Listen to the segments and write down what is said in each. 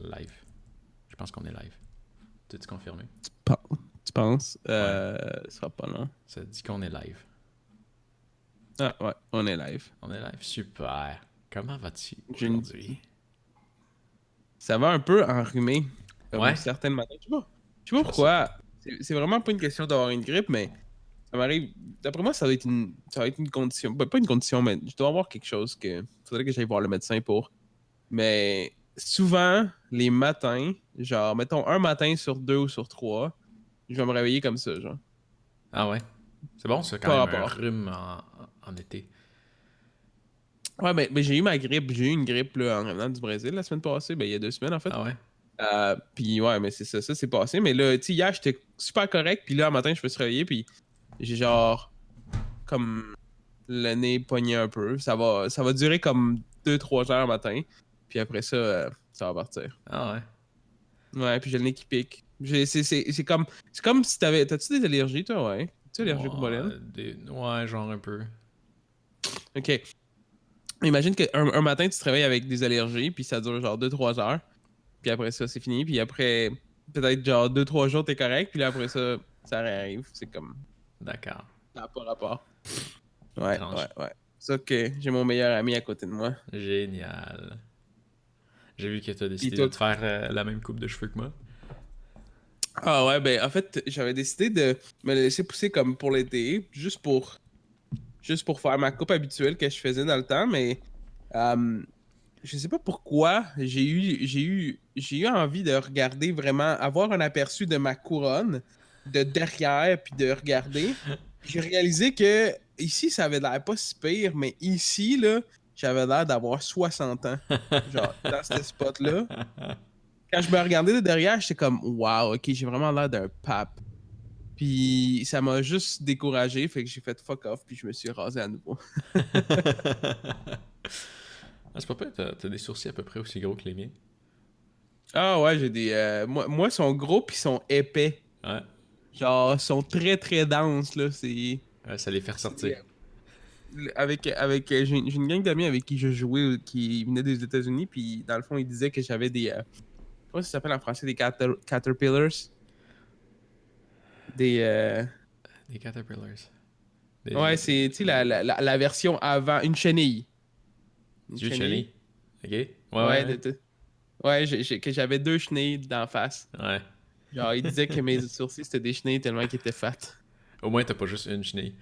live. Je pense qu'on est live. T'es-tu confirmé? Tu penses? Ouais. Ce sera pas long. Ça dit qu'on est live. Ah ouais, on est live. On est live? Super. Comment vas-tu J'ai une- aujourd'hui? Ça va un peu enrhumé, comme Ouais? certaines matins. Je sais pas Je sais. pourquoi. C'est vraiment pas une question d'avoir une grippe, mais ça m'arrive. D'après moi, ça va être une condition. Ben, pas une condition, mais je dois avoir quelque chose que. Faudrait que j'aille voir le médecin pour. Mais souvent, les matins, genre, mettons un matin sur deux ou sur trois, je vais me réveiller comme ça, genre. Ah ouais? C'est bon, ça, quand Pas même, un rapport. rhume en été. Ouais, mais j'ai eu ma grippe. J'ai eu une grippe là, en revenant du Brésil la semaine passée. Ben, il y a 2 semaines, en fait. Ah ouais? Puis ouais, mais c'est ça, ça s'est passé. Mais là, tu sais, hier, j'étais super correct. Puis là, un matin, je me suis réveillé. Puis j'ai genre, comme le nez pogné un peu. Ça va durer comme 2-3 heures le matin. Puis après ça, ça va partir. Ah ouais? Ouais, puis j'ai le nez qui pique. C'est comme si t'avais. T'as-tu des allergies, toi, ouais? Tu allergique au pollen? Ouais, genre un peu. Ok. Imagine qu'un matin, tu te réveilles avec des allergies. Puis ça dure genre 2-3 heures. Puis après ça, c'est fini. Puis après, peut-être genre 2-3 jours, t'es correct. Puis là, après ça, ça réarrive. C'est comme. D'accord. Ça n'a pas rapport. Ouais, ouais, Étrange. ouais. C'est ça que j'ai mon meilleur ami à côté de moi. Génial. J'ai vu que t'as Puis décidé de toi. te faire la même coupe de cheveux que moi. Ah ouais, ben en fait, j'avais décidé de me laisser pousser comme pour l'été, juste pour faire ma coupe habituelle que je faisais dans le temps, mais euh, je sais pas pourquoi j'ai eu envie de regarder vraiment, avoir un aperçu de ma couronne de derrière, puis de regarder. J'ai réalisé que ici, ça avait l'air pas si pire, mais ici, là, j'avais l'air d'avoir 60 ans. Genre, dans ce spot-là. Quand je me regardais de derrière, j'étais comme, wow, ok, j'ai vraiment l'air d'un pape. Puis ça m'a juste découragé, fait que j'ai fait fuck off, puis je me suis rasé à nouveau. Ah, c'est pas pire, t'as des sourcils à peu près aussi gros que les miens. Ah ouais, j'ai des. Moi, ils sont gros, puis ils sont épais. Ouais, Genre, ils sont très très denses, là. C'est. ouais, ça les fait c'est, ressortir. j'ai une gang d'amis avec qui je jouais qui venaient des États-Unis, puis dans le fond, ils disaient que j'avais des. Comment ça s'appelle en français? Des caterpillars. Des. Des caterpillars. Ouais, c'est, tu sais, la version avant. Une chenille. Une Des yeux de chenille. chenille. Ok? Ouais, ouais, Ouais, ouais. ouais, que j'avais deux chenilles d'en face. Ouais. Genre, ils disaient que mes sourcils, c'était des chenilles tellement qu'ils étaient fat. Au moins, t'as pas juste une chenille.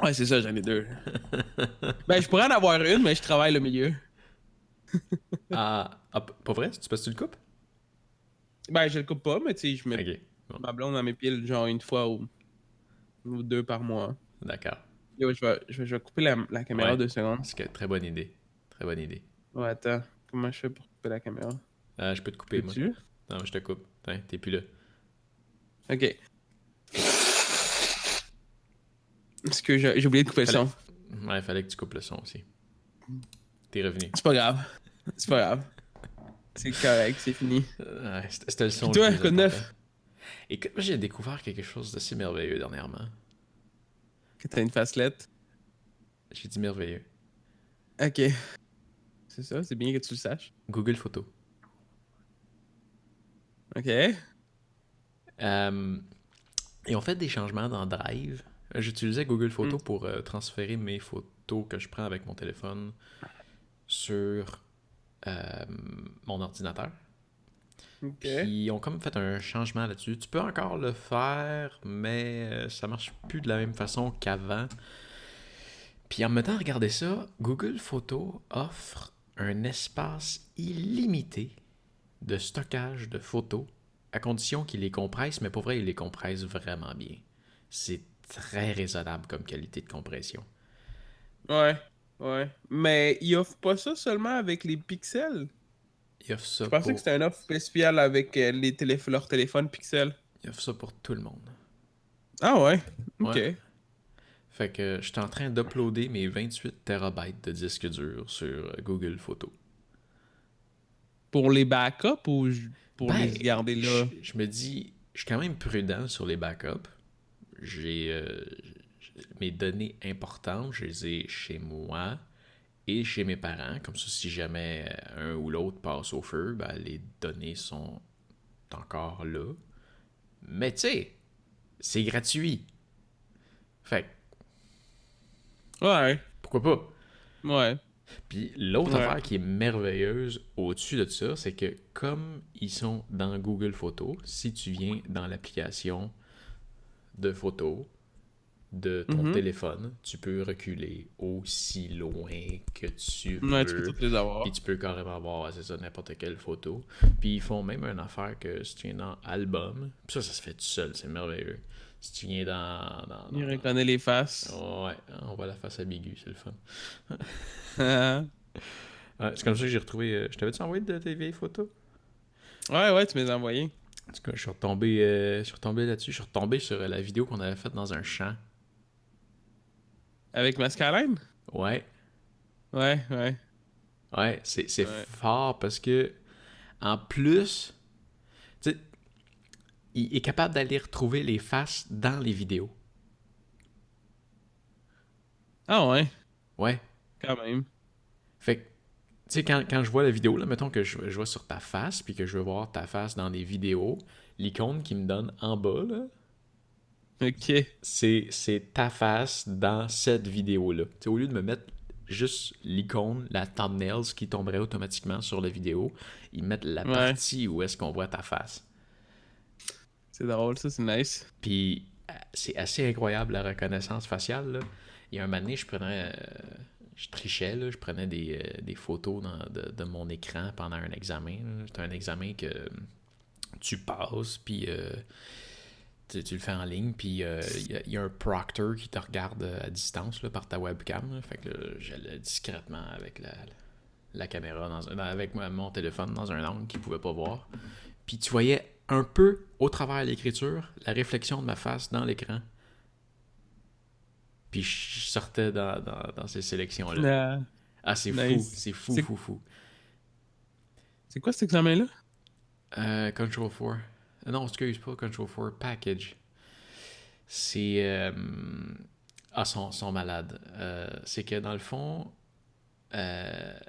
Ouais, c'est ça, j'en ai deux. Ben, je pourrais en avoir une, mais je travaille le milieu. Pas vrai? Tu passes-tu le coupe? Ben, je le coupe pas, mais tu sais, je mets Ok. Bon, ma blonde dans mes pieds, genre une fois ou deux par mois. d'accord. Yo, je vais couper la caméra Ouais. 2 secondes. C'est que très bonne idée. Très bonne idée. Ouais, attends. Comment je fais pour couper la caméra? Je peux te couper, moi. Peux-tu? Non, je te coupe. Tiens, t'es plus là. Ok. Parce que j'ai oublié de couper le Fallait... son. Ouais, fallait que tu coupes le son aussi. T'es revenu. C'est pas grave. C'est pas grave. C'est correct, c'est fini. Ouais, c'était le Puis son le toi, plus quoi de important. neuf? Écoute, moi, j'ai découvert quelque chose d'assez merveilleux dernièrement. Que t'as une facelette? J'ai dit merveilleux. Ok. C'est ça, c'est bien que tu le saches. Google Photos. Ok. Ils ont fait des changements dans Drive. J'utilisais Google Hmm. Photos pour transférer mes photos que je prends avec mon téléphone sur mon ordinateur. Ok. Puis ils ont comme fait un changement là-dessus. Tu peux encore le faire, mais ça marche plus de la même façon qu'avant. Puis en me mettant à regarder ça, Google Photos offre un espace illimité de stockage de photos, à condition qu'il les compresse, mais pour vrai, il les compresse vraiment bien. C'est très raisonnable comme qualité de compression. Ouais. Ouais. Mais ils offrent pas ça seulement avec les pixels. Il offre Je ça pensais que pour, c'était un offre spéciale avec leur téléphone pixel. il offre ça pour tout le monde. Ah ouais. Ouais. Ok. Fait que je suis en train d'uploader mes 28 terabytes de disque dur sur Google Photos. Pour les backups ou pour Ben, les garder je, là? je me dis, je suis quand même prudent sur les backups. J'ai mes données importantes, je les ai chez moi. et chez mes parents. Comme ça, si jamais un ou l'autre passe au feu, ben, les données sont encore là. Mais tu sais, c'est gratuit. Fait que, Ouais, pourquoi pas? ouais, Puis l'autre ouais. affaire qui est merveilleuse au-dessus de ça, c'est que comme ils sont dans Google Photos, si tu viens dans l'application de photos de ton Mhm. téléphone, tu peux reculer aussi loin que tu Ouais, tu peux veux. toutes les Puis avoir. tu peux carrément voir, ouais, c'est ça, n'importe quelle photo. Puis ils font même une affaire que si tu viens dans Album, puis ça se fait tout seul, c'est merveilleux. Si tu viens Il reconnaît les faces. Ouais, on voit la face ambiguë, c'est le fun. Ouais, Ouais, c'est comme ça que j'ai retrouvé. Je t'avais-tu envoyé de tes vieilles photos? ouais, tu m'as envoyé. En tout cas, je suis retombé là-dessus. Je suis retombé sur la vidéo qu'on avait faite dans un champ. Avec Mascaline? Ouais, Ouais, ouais, ouais, c'est ouais. fort parce que, en plus, tu sais, il est capable d'aller retrouver les faces dans les vidéos. Ah ouais, Ouais. quand même. Fait que, tu sais, quand je vois la vidéo, là, mettons que je vois sur ta face, puis que je veux voir ta face dans des vidéos, l'icône qui me donne en bas, là, Ok. c'est ta face dans cette vidéo-là. Tu sais, au lieu de me mettre juste l'icône, la thumbnail, qui tomberait automatiquement sur la vidéo, ils mettent la Ouais, partie où est-ce qu'on voit ta face. c'est drôle, ça, c'est nice. Puis c'est assez incroyable la reconnaissance faciale. Là. Il y a un moment donné, je trichais, là, je prenais des photos de mon écran pendant un examen. C'est un examen que tu passes, puis tu le fais en ligne, puis il y a un proctor qui te regarde à distance là, par ta webcam. Là. Fait que là, j'allais discrètement avec la caméra, avec mon téléphone dans un angle qu'il pouvait pas voir. Puis tu voyais un peu au travers de l'écriture la réflexion de ma face dans l'écran. Puis je sortais dans ces sélections-là. Ah, Ah, c'est fou, nice. c'est fou, C'est fou, fou. c'est quoi cet examen-là? Control 4. Non, excuse pas, Control 4 Package. C'est. Ah, sont malades. C'est que dans le fond, euh,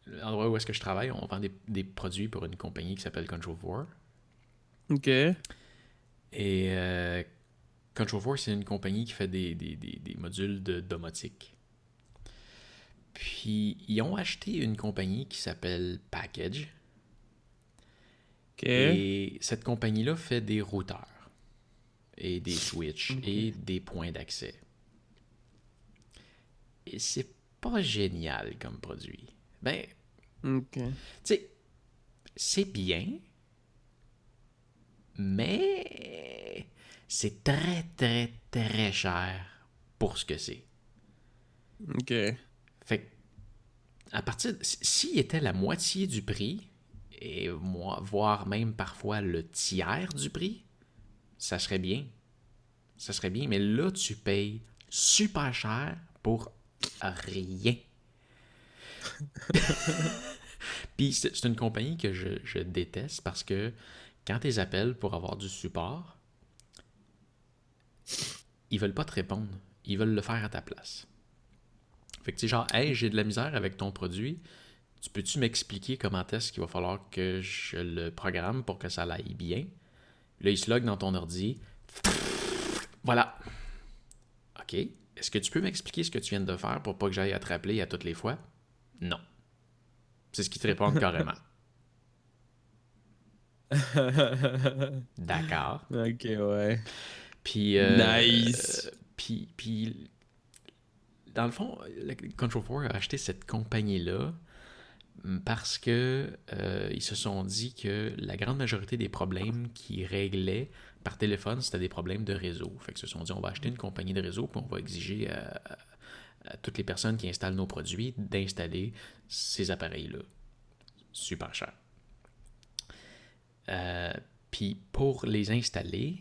l'endroit où est-ce que je travaille, on vend des produits pour une compagnie qui s'appelle Control 4. Ok. Et Control 4, c'est une compagnie qui fait des modules de domotique. Puis, ils ont acheté une compagnie qui s'appelle Package. Ok. Et cette compagnie-là fait des routeurs et des switches Ok. et des points d'accès. Et c'est pas génial comme produit. Ben, Ok. tu sais, c'est bien, mais c'est très, très, très cher pour ce que c'est. Ok. Fait que, à partir s'il était la moitié du prix, et moi, voire même parfois le tiers du prix, ça serait bien. Ça serait bien, mais là, tu payes super cher pour rien. Puis c'est une compagnie que je déteste parce que quand tu les appelles pour avoir du support, ils veulent pas te répondre. Ils veulent le faire à ta place. Fait que tu sais, genre, hey, j'ai de la misère avec ton produit. Tu peux-tu m'expliquer comment est-ce qu'il va falloir que je le programme pour que ça aille bien? Là, il se log dans ton ordi. Voilà. OK. Est-ce que tu peux m'expliquer ce que tu viens de faire pour pas que j'aille à te rappeler à toutes les fois? Non. C'est ce qu'ils te répondent carrément. D'accord. Ok, ouais. Puis, Nice. puis, dans le fond, Control 4 a acheté cette compagnie-là parce que ils se sont dit que la grande majorité des problèmes qu'ils réglaient par téléphone, c'était des problèmes de réseau. Fait qu'ils se sont dit, on va acheter une compagnie de réseau, puis on va exiger à toutes les personnes qui installent nos produits d'installer ces appareils-là. Super cher. Euh, Puis pour les installer,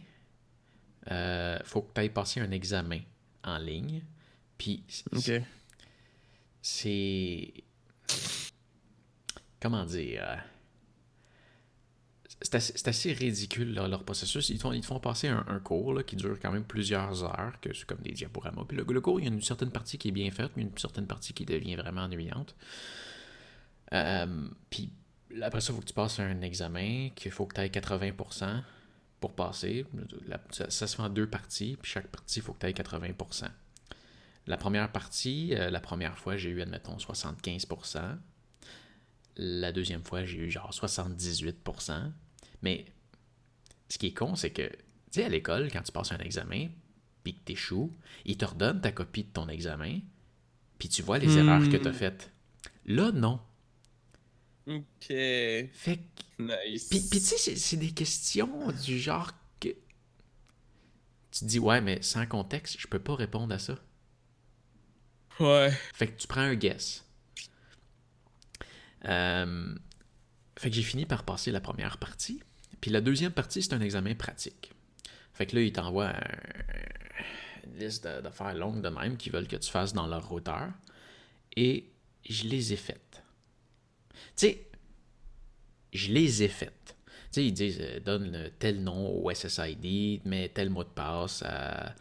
faut que tu ailles passer un examen en ligne. Puis Ok. c'est. Comment dire? c'est assez ridicule leur processus. Ils te font passer un cours là, qui dure quand même plusieurs heures, que c'est comme des diaporamas. Puis le cours, il y a une certaine partie qui est bien faite, mais une certaine partie qui devient vraiment ennuyante. Puis après ça, il faut que tu passes un examen, qu'il faut que tu ailles 80% pour passer. Ça se fait en deux parties, puis chaque partie, il faut que tu ailles 80%. La première partie, la première fois, j'ai eu, admettons, 75%. La deuxième fois, j'ai eu genre 78%. Mais ce qui est con, c'est que, tu sais, à l'école, quand tu passes un examen, puis que t'échoues, ils te redonnent ta copie de ton examen, puis tu vois les erreurs que t'as faites. Là, non. Ok. Fait que... Puis tu Nice. sais, c'est des questions du genre que... Tu te dis, ouais, mais sans contexte, je peux pas répondre à ça. Ouais. Fait que tu prends un guess. Fait que j'ai fini par passer la première partie. Puis la deuxième partie, c'est un examen pratique. Fait que là, ils t'envoient une liste d'affaires longues de même qu'ils veulent que tu fasses dans leur routeur. Et je les ai faites. Tu sais, je les ai faites. Tu sais, ils disent, donne tel nom au SSID, mets tel mot de passe à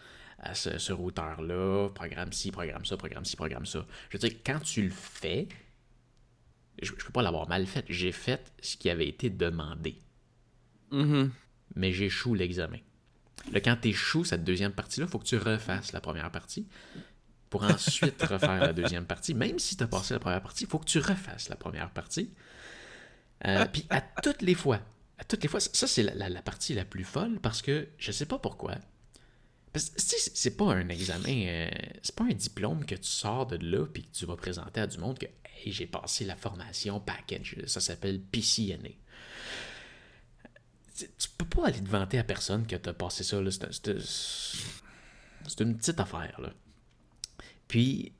ce routeur-là, programme ci, programme ça, programme ci, programme ça. Je veux dire, quand tu le fais, je peux pas l'avoir mal fait. J'ai fait ce qui avait été demandé. Mais j'échoue l'examen. Là, quand tu échoues cette deuxième partie-là, il faut que tu refasses la première partie pour ensuite refaire la deuxième partie. Même si tu as passé la première partie, il faut que tu refasses la première partie. Puis à toutes les fois, ça c'est la partie la plus folle parce que je sais pas pourquoi. Parce que c'est pas un examen, c'est pas un diplôme que tu sors de là puis que tu vas présenter à du monde que hey, j'ai passé la formation package. Ça s'appelle PCNA. Tu peux pas aller te vanter à personne que t'as passé ça. Là. C'est une petite affaire. Là. Puis,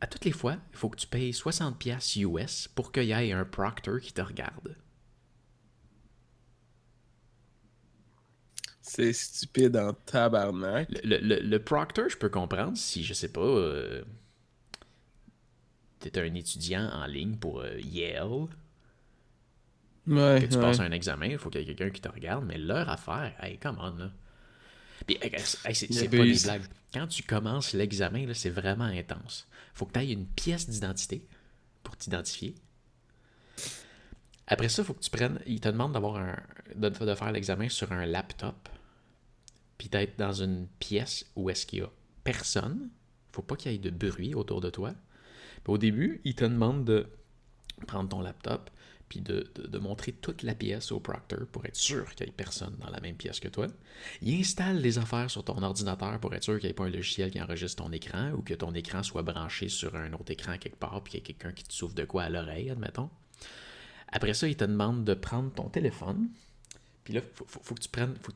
à toutes les fois, il faut que tu payes 60$ US pour qu'il y ait un proctor qui te regarde. C'est stupide en tabarnak. Le proctor, je peux comprendre si, je sais pas, t'es un étudiant en ligne pour Yale, que Ouais, tu passes ouais. un examen, il faut qu'il y ait quelqu'un qui te regarde, mais leur affaire, hey, come on, là. Puis, hey, Il c'est pas des abuse. blagues. Quand tu commences l'examen, là, c'est vraiment intense. Faut que tu aies une pièce d'identité pour t'identifier. Après ça, faut que tu prennes. Ils te demandent de faire l'examen sur un laptop, puis d'être dans une pièce où est-ce qu'il y a personne. Faut pas qu'il y ait de bruit autour de toi. Puis au début, ils te demandent de prendre ton laptop, puis de montrer toute la pièce au proctor pour être sûr qu'il n'y ait personne dans la même pièce que toi. Il installe les affaires sur ton ordinateur pour être sûr qu'il n'y ait pas un logiciel qui enregistre ton écran ou que ton écran soit branché sur un autre écran quelque part, puis qu'il y ait quelqu'un qui te souffle de quoi à l'oreille, admettons. Après ça, il te demande de prendre ton téléphone. Puis là, faut que tu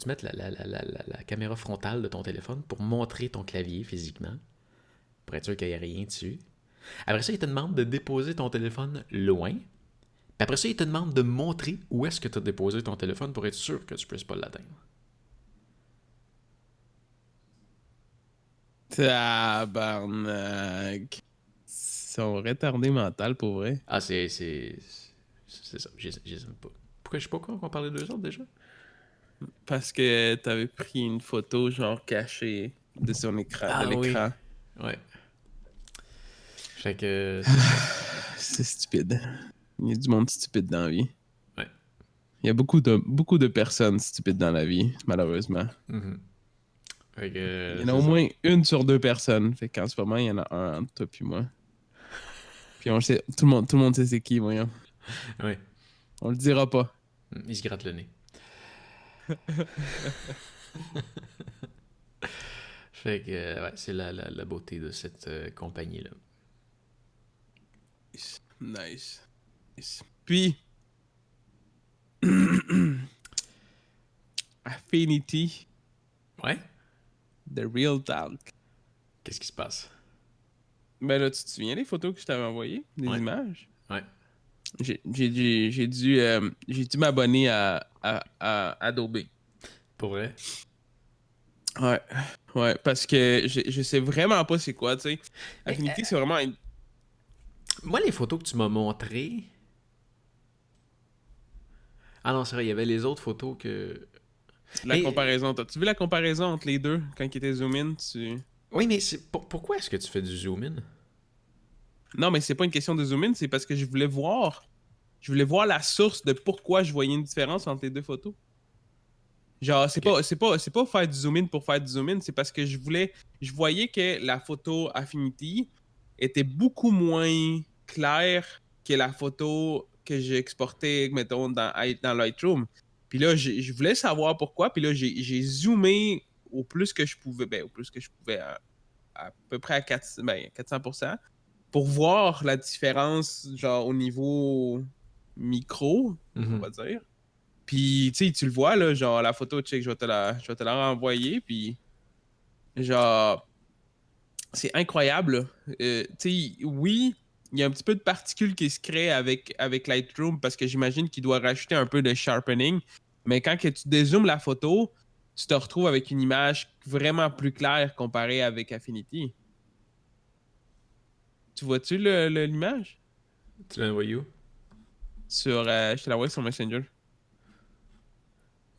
mettes la caméra frontale de ton téléphone pour montrer ton clavier physiquement, pour être sûr qu'il n'y ait rien dessus. Après ça, il te demande de déposer ton téléphone loin. Puis après ça, il te demande de montrer où est-ce que tu as déposé ton téléphone pour être sûr que tu ne puisses pas l'atteindre. Tabarnak. Ils sont retardés mental pour vrai. Ah, c'est ça. Je les aime pas. Pourquoi je sais pas quoi qu'on parlait d'eux autres déjà? Parce que t'avais pris une photo genre cachée de son écran, de Ah oui. l'écran. Ouais. Fait que c'est ça. C'est stupide. Il y a du monde stupide dans la vie. Ouais. Il y a beaucoup de personnes stupides dans la vie, malheureusement. Mhm. Fait Il que y en a c'est au ça. moins une sur deux personnes. Fait qu'en ce moment, il y en a un entre toi puis moi. Puis on sait, tout le monde sait c'est qui, voyons. Ouais. On le dira pas. Il se gratte le nez. Fait que, ouais, c'est la beauté de cette compagnie-là. Nice. Nice. Puis, Affinity, Ouais? The Real Talk. Qu'est-ce qui se passe? Ben là, tu te souviens des photos que je t'avais envoyées? Des Ouais. images? Ouais. J'ai dû m'abonner à Adobe. Pour vrai? Ouais. Ouais, parce que je sais vraiment pas c'est quoi, tu sais. Mais, Affinity, c'est vraiment une... moi, les photos que tu m'as montrées, Ah non, c'est vrai, il y avait les autres photos que... La Mais, comparaison. T'as-tu vu la comparaison entre les deux quand ils étaient zoom in? oui, mais pourquoi est-ce que tu fais du zoom in? Non, mais c'est pas une question de zoom in, c'est parce que je voulais voir. Je voulais voir la source de pourquoi je voyais une différence entre les deux photos. Genre, Ok. c'est pas faire du zoom in pour faire du zoom in, c'est parce que je voyais que la photo Affinity était beaucoup moins claire que la photo que j'ai exportée, mettons, dans Lightroom. Puis là, je voulais savoir pourquoi, puis là, j'ai zoomé au plus que je pouvais, ben, au plus que je pouvais, à peu près à 400%, pour voir la différence, genre, au niveau micro, on Mhm. va dire. Puis, tu sais, tu le vois, là, genre, la photo, check, je vais te la renvoyer, puis, genre, c'est incroyable, là. Tu sais, oui, il y a un petit peu de particules qui se créent avec Lightroom, parce que j'imagine qu'il doit rajouter un peu de sharpening, mais quand que tu dézoomes la photo, tu te retrouves avec une image vraiment plus claire comparée avec Affinity. Tu vois-tu l'image? Tu l'as envoyé où? Je te l'envoie sur Messenger.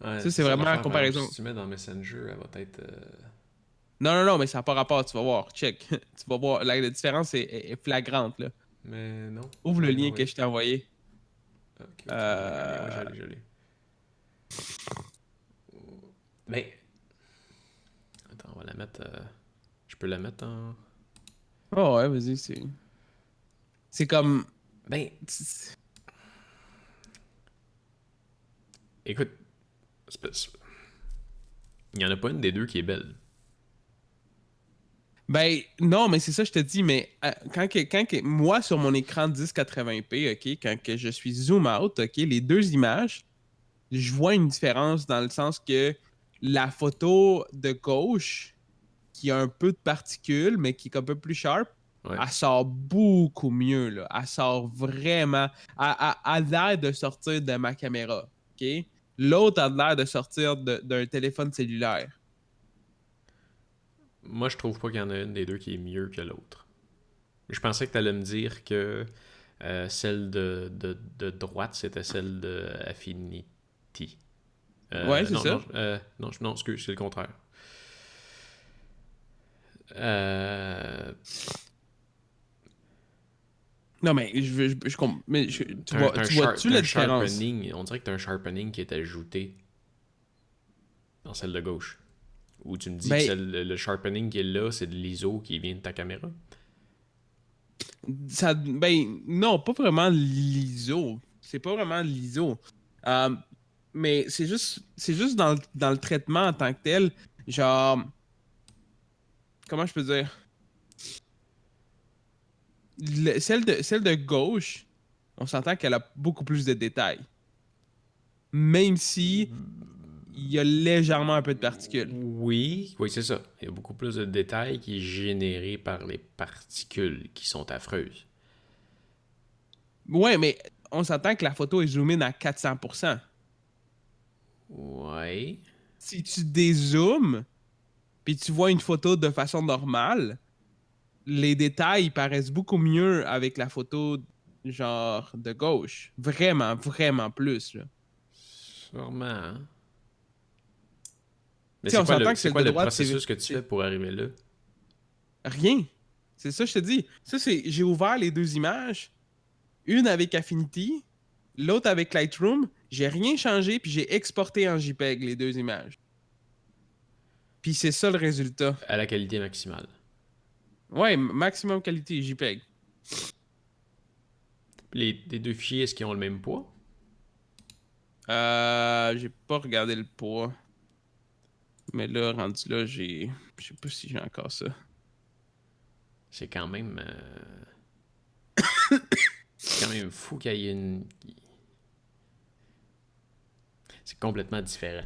Ouais, Ça, c'est c'est ça vraiment la l'affaire, par exemple, comparaison. si tu mets dans Messenger, elle va être... Non, non, non, mais ça n'a pas rapport, tu vas voir. Check. Tu vas voir. La différence est flagrante, là. Mais non, Ouvre tu le l'as rien lien que envoyé. je t'ai envoyé. Ok, ok, on va regarder. Ouais, Euh... j'allais. Mais, attends, on va la mettre... Je peux la mettre en... Oh ouais, vas-y, c'est comme... Ben, écoute, il y en a pas une des deux qui est belle. Ben, non, mais c'est ça, je te dis, mais moi, sur mon écran 1080p, OK, quand que je suis zoom out, OK, les deux images, je vois une différence dans le sens que la photo de gauche, qui a un peu de particules, mais qui est un peu plus sharp, Ouais. elle sort beaucoup mieux, là. Elle sort vraiment... Elle a l'air de sortir de ma caméra, OK? L'autre a l'air de sortir d'un téléphone cellulaire. Moi, je trouve pas qu'il y en a une des deux qui est mieux que l'autre. Je pensais que tu allais me dire que celle de droite, c'était celle de Affinity. Ouais, c'est Non, ça. non, non, non, excuse, c'est le contraire. Euh, Non, mais mais tu vois-tu t'as la un différence? sharpening, on dirait que t'as un sharpening qui est ajouté dans celle de gauche. Ou tu me dis que Ben, le sharpening qui est là, c'est de l'ISO qui vient de ta caméra. non, pas vraiment l'ISO. C'est pas vraiment l'ISO. Euh, mais c'est juste dans le traitement en tant que tel. Genre, comment je peux dire? Celle de gauche, on s'entend qu'elle a beaucoup plus de détails. Même si il y a légèrement un peu de particules. Oui, oui, c'est ça. Il y a beaucoup plus de détails qui est généré par les particules qui sont affreuses. Ouais, mais on s'entend que la photo est zoomée à 400%. Ouais. Si tu dézoomes, puis tu vois une photo de façon normale, les détails paraissent beaucoup mieux avec la photo genre de gauche. Vraiment, vraiment plus, là. Sûrement, hein? Mais Tu sais, on s'entend que c'est celle quoi de le droite, processus que tu fais pour arriver là? rien. C'est ça, je te dis. Ça, j'ai ouvert les deux images, une avec Affinity, l'autre avec Lightroom. J'ai rien changé, puis j'ai exporté en JPEG les deux images. Puis c'est ça le résultat. À la qualité maximale. Ouais, maximum qualité JPEG. Les deux fichiers, est-ce qu'ils ont le même poids? J'ai pas regardé le poids. Mais là, rendu là, je sais pas si j'ai encore ça. C'est quand même. C'est quand même fou qu'il y ait une. C'est complètement différent.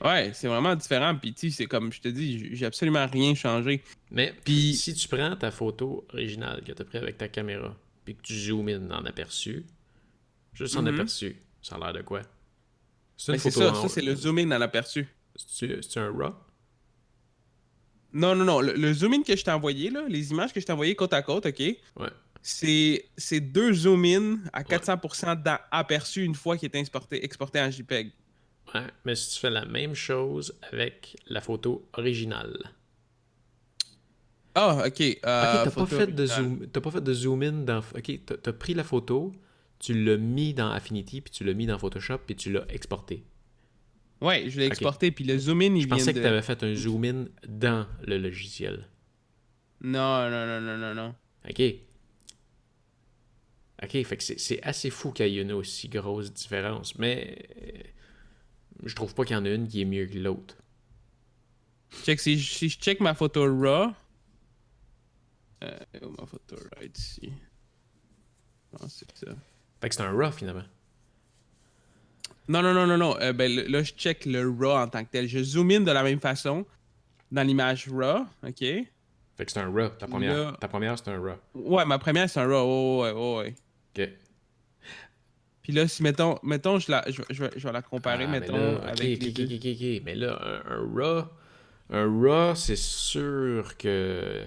Ouais, c'est vraiment différent. Puis, tu sais, c'est comme je te dis, j'ai absolument rien changé. Mais Puis, si tu prends ta photo originale que tu as prise avec ta caméra, puis que tu zoomes in en aperçu, juste en mhm. aperçu, ça a l'air de quoi? C'est Ben une c'est photo ça. en. Ça, c'est le zoom in dans l'aperçu. C'est un RAW? Non, non, non. Le zoom in que je t'ai envoyé, là, les images que je t'ai envoyées côte à côte, OK? Ouais. c'est 2 zoom-in à Ouais. 400% aperçu une fois qu'il est exporté en JPEG. Ouais, mais si tu fais la même chose avec la photo originale. Ah, ok. Ok, Photo originale. t'as pas fait de zoom in dans. Ok, t'as pris la photo, tu l'as mis dans Affinity, puis tu l'as mis dans Photoshop, puis tu l'as exporté. Ouais, je l'ai Ok. exporté, puis le zoom-in, Je il vient pensais que de... t'avais fait un zoom in dans le logiciel. Non, non, non, non, non, non. Ok. Ok, fait que c'est assez fou qu'il y ait une aussi grosse différence, mais je trouve pas qu'il y en a une qui est mieux que l'autre. Check, si je check ma photo RAW... ma photo RAW est ici. Non, c'est ça. Fait que c'est un RAW finalement. Non, non, non, non, non. Ben, là, je check le RAW en tant que tel. Je zoom in de la même façon dans l'image RAW, ok? Fait que c'est un RAW. Puis là... Ta première c'est un RAW. Ouais, ma première, c'est un RAW. Oh, ouais, oh, ouais. Ok. Puis là, si, mettons je vais la comparer, Ah, mais là, mettons, ok, avec ok, les ok, deux. ok, ok. Mais là, un RAW, c'est sûr que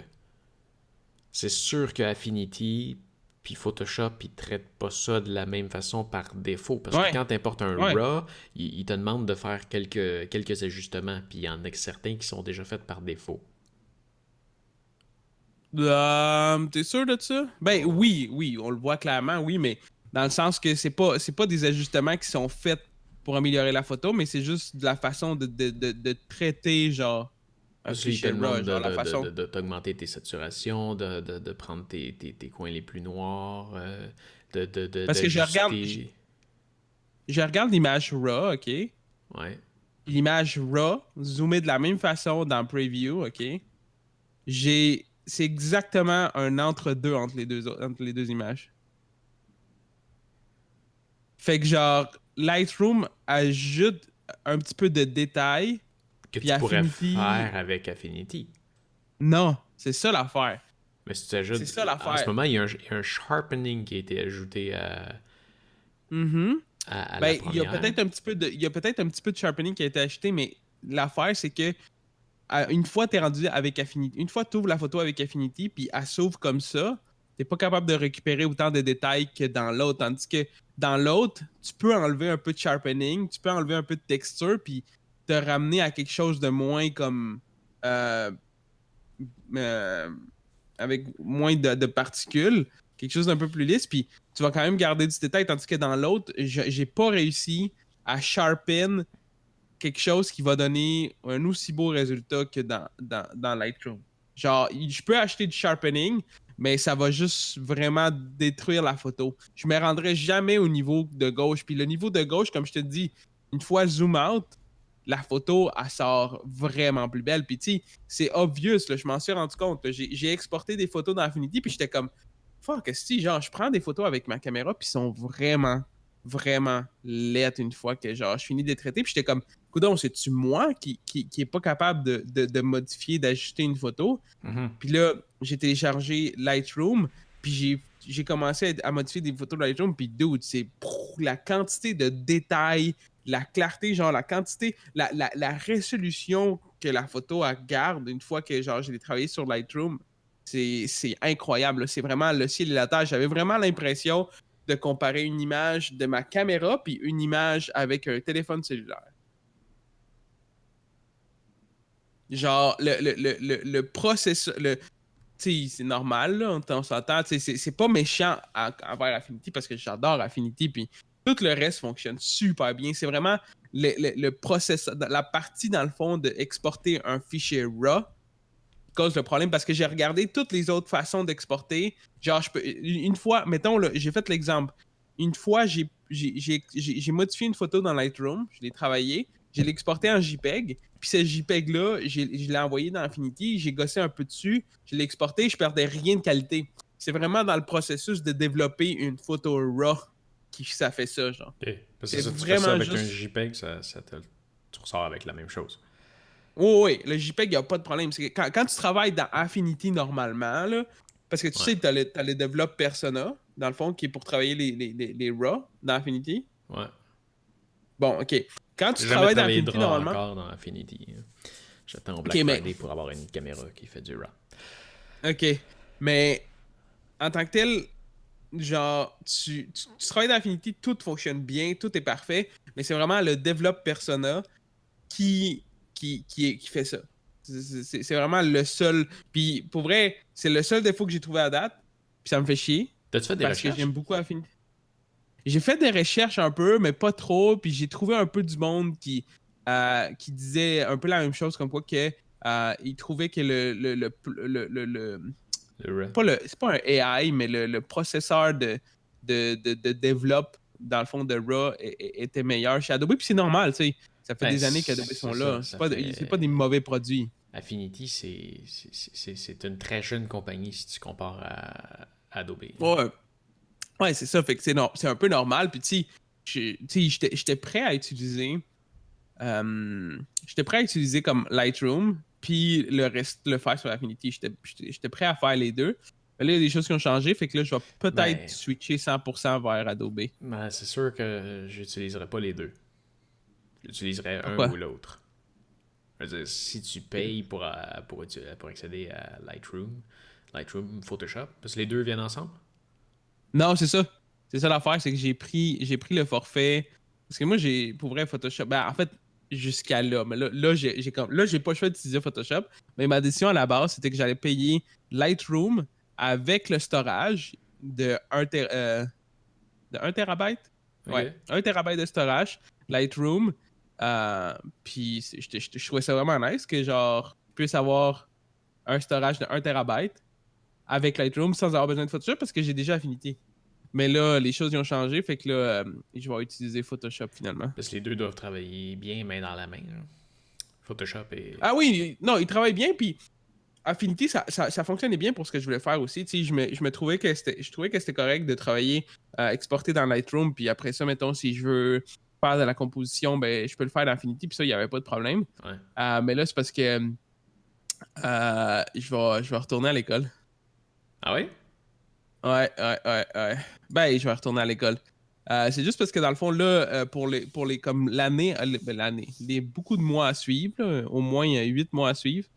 Affinity puis Photoshop, ils traitent pas ça de la même façon par défaut. Parce que Ouais, quand tu importes un ouais. RAW, ils te demandent de faire quelques ajustements. Puis il y en a certains qui sont déjà faits par défaut. T'es sûr de ça? Ben Oh. oui, oui, on le voit clairement, oui, mais dans le sens que c'est pas des ajustements qui sont faits pour améliorer la photo, mais c'est juste de la façon de traiter, genre, un Parce qu'ils te fichier RAW, demandent genre la façon. d'augmenter tes saturations, de prendre tes coins les plus noirs, Parce que d'ajuster. je regarde l'image RAW, ok? Ouais. L'image RAW, zoomée de la même façon dans Preview, ok? C'est exactement un entre-deux entre les deux images. Fait que genre, Lightroom ajoute un petit peu de détails, Que puis tu pourrais Affinity, faire avec Affinity. non, c'est ça l'affaire. Mais si tu C'est ajoutes. ça En ce l'affaire. moment, il y a un sharpening qui a été ajouté Mhm. à la Ben, il y a première. peut-être un petit peu de, il y a peut-être un petit peu de sharpening qui a été acheté, mais l'affaire, c'est que une fois t'es rendu avec Affinity, une fois tu ouvres la photo avec Affinity, puis elle s'ouvre comme ça, t'es pas capable de récupérer autant de détails que dans l'autre. Tandis que dans l'autre, tu peux enlever un peu de sharpening, tu peux enlever un peu de texture, puis te ramener à quelque chose de moins comme euh, euh, avec moins de particules, quelque chose d'un peu plus lisse, puis tu vas quand même garder du détail, tandis que dans l'autre, j'ai pas réussi à sharpen quelque chose qui va donner un aussi beau résultat que dans Lightroom. Genre, je peux acheter du sharpening, mais ça va juste vraiment détruire la photo. Je me rendrai jamais au niveau de gauche. Puis le niveau de gauche, comme je te dis, une fois zoom out, la photo, elle sort vraiment plus belle. Puis tu sais, c'est obvious, là, je m'en suis rendu compte. J'ai exporté des photos dans Affinity, puis j'étais comme, fuck, si, genre, je prends des photos avec ma caméra, puis sont vraiment, vraiment laides une fois que, genre, je finis de les traiter. Puis j'étais comme, coudon, c'est-tu moi qui est pas capable de modifier, d'ajuster une photo? Mhm. Puis là, j'ai téléchargé Lightroom, puis j'ai commencé à modifier des photos de Lightroom, puis dude, c'est la quantité de détails, la clarté, genre la quantité, la résolution que la photo garde une fois que genre j'ai travaillé sur Lightroom, c'est incroyable. C'est vraiment le ciel et la terre. J'avais vraiment l'impression de comparer une image de ma caméra puis une image avec un téléphone cellulaire. Genre, le processus, c'est normal, là, on s'entend, c'est pas méchant envers Affinity parce que j'adore Affinity, puis tout le reste fonctionne super bien. C'est vraiment le process, la partie dans le fond d'exporter un fichier RAW qui cause le problème parce que j'ai regardé toutes les autres façons d'exporter. Genre, une fois, mettons, là, j'ai fait l'exemple. Une fois, j'ai modifié une photo dans Lightroom, je l'ai travaillé, je l'ai exporté en JPEG, puis ce JPEG-là, je l'ai envoyé dans Affinity, j'ai gossé un peu dessus, je l'ai exporté, je perdais rien de qualité. C'est vraiment dans le processus de développer une photo RAW qui ça fait ça, genre. Ok. Parce que C'est ça, tu fais ça vraiment avec un juste. JPEG, tu ressors avec la même chose. Oui, oui, le JPEG, il n'y a pas de problème. C'est que quand tu travailles dans Affinity normalement, là, parce que tu Ouais. sais, tu as le Develop Persona, dans le fond, qui est pour travailler les RAW dans Affinity. Ouais. Bon, OK. Quand tu J'ai jamais travailles dans travaillé de Affinity RAW normalement, encore dans Affinity. J'attends au OK, Black mais Friday pour avoir une caméra qui fait du RAW. OK. Mais en tant que tel, genre, tu travailles dans Affinity, tout fonctionne bien, tout est parfait, mais c'est vraiment le develop persona qui fait ça. C'est vraiment le seul. Puis pour vrai, c'est le seul défaut que j'ai trouvé à date. Puis ça me fait chier. T'as-tu fait des Parce que recherches? j'aime beaucoup Affinity. J'ai fait des recherches un peu, mais pas trop. Puis j'ai trouvé un peu du monde qui disait un peu la même chose, comme quoi que il trouvait que c'est pas un AI, mais le processeur de develop, dans le fond, de RAW était meilleur chez Adobe. Puis c'est normal, tu sais. Ça fait Ben, des années qu'Adobe c'est sont ça, là. C'est pas des mauvais produits. Affinity, c'est une très jeune compagnie si tu compares à Adobe. Ouais, ouais, c'est ça. Fait que c'est un peu normal. Puis tu sais, j'étais prêt à utiliser. J'étais prêt à utiliser comme Lightroom, puis le reste, le faire sur Affinity. J'étais prêt à faire les deux. Mais là, il y a des choses qui ont changé, fait que là, je vais peut-être Ben, switcher 100% vers Adobe. c'est sûr que j'utiliserai pas les deux. J'utiliserai un Pourquoi? ou l'autre. Je veux dire, si tu payes pour accéder à Lightroom, Photoshop, parce que les deux viennent ensemble. Non, c'est ça. C'est ça l'affaire, c'est que j'ai pris le forfait. Parce que moi, pour vrai, Photoshop. Ben, en fait, jusqu'à là. Mais là, j'ai pas le choix d'utiliser Photoshop. Mais ma décision à la base, c'était que j'allais payer Lightroom avec le storage de 1 terabyte. Ouais, Ok. 1 terabyte de storage, Lightroom. Puis je trouvais ça vraiment nice que genre, je puisse avoir un storage de 1 terabyte avec Lightroom sans avoir besoin de Photoshop parce que j'ai déjà Affinity. Mais là, les choses ils ont changé, fait que là, je vais utiliser Photoshop finalement. Parce que les deux doivent travailler bien main dans la main, là. Photoshop et. Ah oui, non, ils travaillent bien, puis Affinity, ça fonctionnait bien pour ce que je voulais faire aussi. Tu sais, je trouvais que c'était correct de travailler, exporter dans Lightroom, puis après ça, mettons, si je veux faire de la composition, ben, je peux le faire dans Affinity, puis ça, il n'y avait pas de problème. Ouais. Mais là, c'est parce que je vais retourner à l'école. Ah ouais? Ouais. Ben, je vais retourner à l'école. C'est juste parce que dans le fond, là, pour les comme l'année, beaucoup de mois à suivre, là, au moins 8 mois à suivre,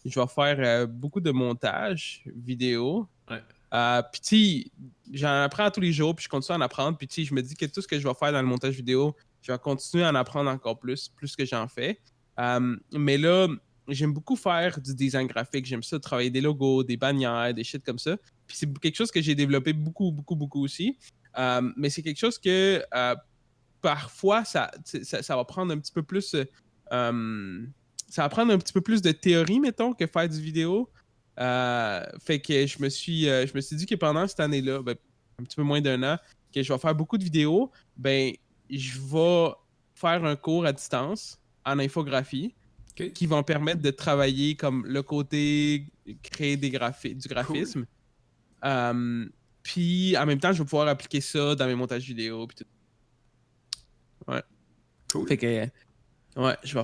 je vais faire beaucoup de montage vidéo. Ouais. Puis tu sais, j'en apprends tous les jours, puis je continue à en apprendre. Puis tu sais, je me dis que tout ce que je vais faire dans le montage vidéo, je vais continuer à en apprendre encore plus que j'en fais. Mais là, j'aime beaucoup faire du design graphique. J'aime ça, travailler des logos, des bannières, des shit comme ça. Puis c'est quelque chose que j'ai développé beaucoup aussi. Mais c'est quelque chose que parfois, ça va prendre un petit peu plus. Ça va prendre un petit peu plus de théorie, mettons, que faire du vidéo. Fait que je me suis dit que pendant cette année-là, ben, un petit peu moins d'un an, que je vais faire beaucoup de vidéos, ben, je vais faire un cours à distance en infographie Ok. qui vont permettre de travailler comme le côté créer du Cool. graphisme. Euh, Puis en même temps, je vais pouvoir appliquer ça dans mes montages vidéo. Puis tout. Ouais. Cool. Fait que ouais, je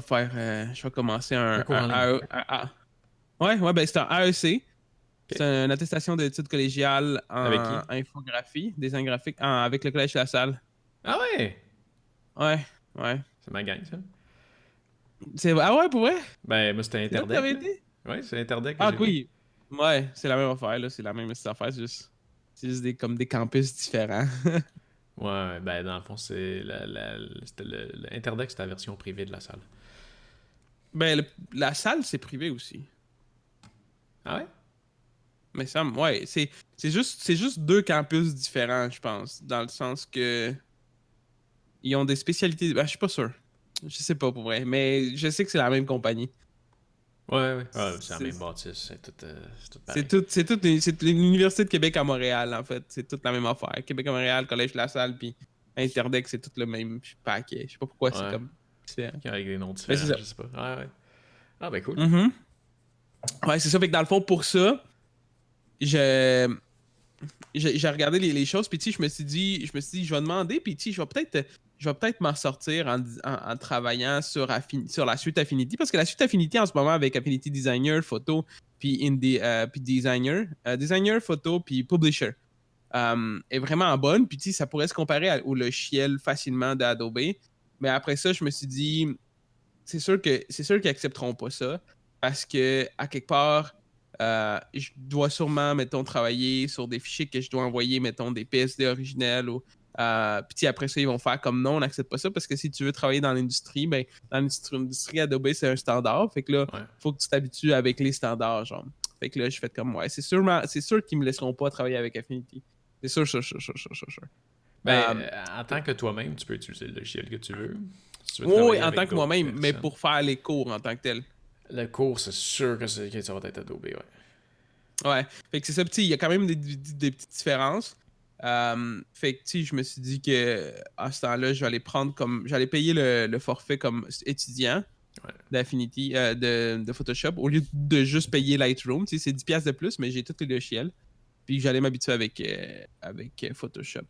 vais commencer Un cours en ligne. Ouais, ben c'est un AEC. Ok. C'est une attestation d'études collégiales Avec en qui? infographie, design graphique, avec le Collège La Salle. Ah ouais! Ouais, ouais. C'est ma gang, ça. Ah ouais, pour vrai? Ben, moi, c'était C'est là que t'avais Interdeck, là. été? Ouais, c'est Interdeck que Ah j'ai fait. oui. Ouais, c'est la même affaire, là. C'est la même affaire, c'est juste comme des campus différents. Ouais, ben, dans le fond, c'est c'était Interdeck, c'était la version privée de la salle. Ben, la salle, c'est privé aussi. Ah ouais? Mais ça, ouais, c'est juste deux campus différents, je pense. Dans le sens que ils ont des spécialités. Ben, je suis pas sûr. Je sais pas pour vrai. Mais je sais que c'est la même compagnie. Ouais. Ah, c'est la C'est même bâtisse, c'est tout c'est pareil. tout, c'est l'Université de Québec à Montréal, en fait. C'est toute la même affaire. Québec à Montréal, Collège La Salle, puis Interdeck, c'est tout le même paquet. Je sais pas pourquoi c'est Ouais. comme différent. Avec des noms Mais c'est différents, ça. je sais pas. Ouais. Ah, ben cool. Mhm. Ouais, c'est ça. Fait que dans le fond, pour ça, je, j'ai regardé les choses, puis tu sais, je me suis dit, je vais demander, puis tu sais, je vais peut-être m'en sortir en travaillant sur la suite Affinity, parce que la suite Affinity en ce moment avec Affinity Designer, Photo, puis Designer, Photo, puis Publisher, est vraiment bonne, puis tu sais, ça pourrait se comparer au logiciel facilement d'Adobe, mais après ça, je me suis dit, c'est sûr qu'ils accepteront pas ça, parce que à quelque part, je dois sûrement, mettons, travailler sur des fichiers que je dois envoyer, mettons, des PSD originels ou. Puis après ça, ils vont faire comme non, on n'accepte pas ça parce que si tu veux travailler dans l'industrie, ben, dans l'industrie Adobe, c'est un standard. Fait que là, Ouais. faut que tu t'habitues avec les standards, genre. Fait que là, je fais comme, ouais, c'est sûr qu'ils me laisseront pas travailler avec Affinity. C'est sûr. Ben, Euh, en tant que toi-même, tu peux utiliser le logiciel que tu veux. Si tu veux oui, travailler en tant avec que d'autres moi-même, mais personnes. pour faire les cours en tant que tel. Le cours, c'est sûr que ça va être Adobe, ouais. Ouais. Fait que c'est ça, petit. Il y a quand même des petites différences. Fait que, tu sais, je me suis dit que à ce temps-là, j'allais payer le forfait comme étudiant Ouais. d'Affinity, de Photoshop, au lieu de juste payer Lightroom. Tu sais, c'est 10$ de plus, mais j'ai tous les logiciels. Puis j'allais m'habituer avec Photoshop Fait que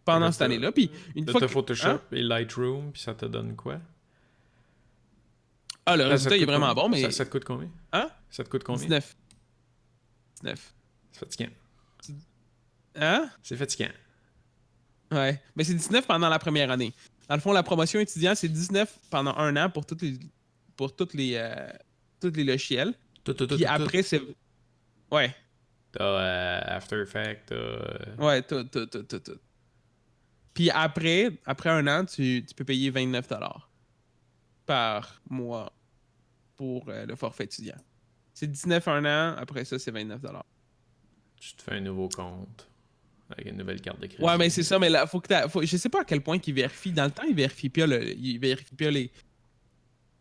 pendant cette année-là. Puis une là, fois t'as que. Hein? Photoshop et Lightroom, puis ça te donne quoi? Ah, le Ça résultat te il est coûte vraiment combien? bon, mais. Ça te coûte combien? Hein? Ça te coûte combien? 19. 19. C'est fatigant. Hein? C'est fatigant. Ouais. Mais c'est 19 pendant la première année. Dans le fond, la promotion étudiant, c'est 19 pendant un an pour tous les logiciels. Puis Tout. après, c'est. Ouais. T'as After Effects, Ouais, tout. Puis après un an, tu peux payer 29$ par mois pour le forfait étudiant. C'est 19 un an, après ça, c'est 29$. tu te fais un nouveau compte avec une nouvelle carte de crédit. Ouais, mais c'est ça, mais là, je sais pas à quel point qu'ils vérifient. Dans le temps, ils vérifient pas,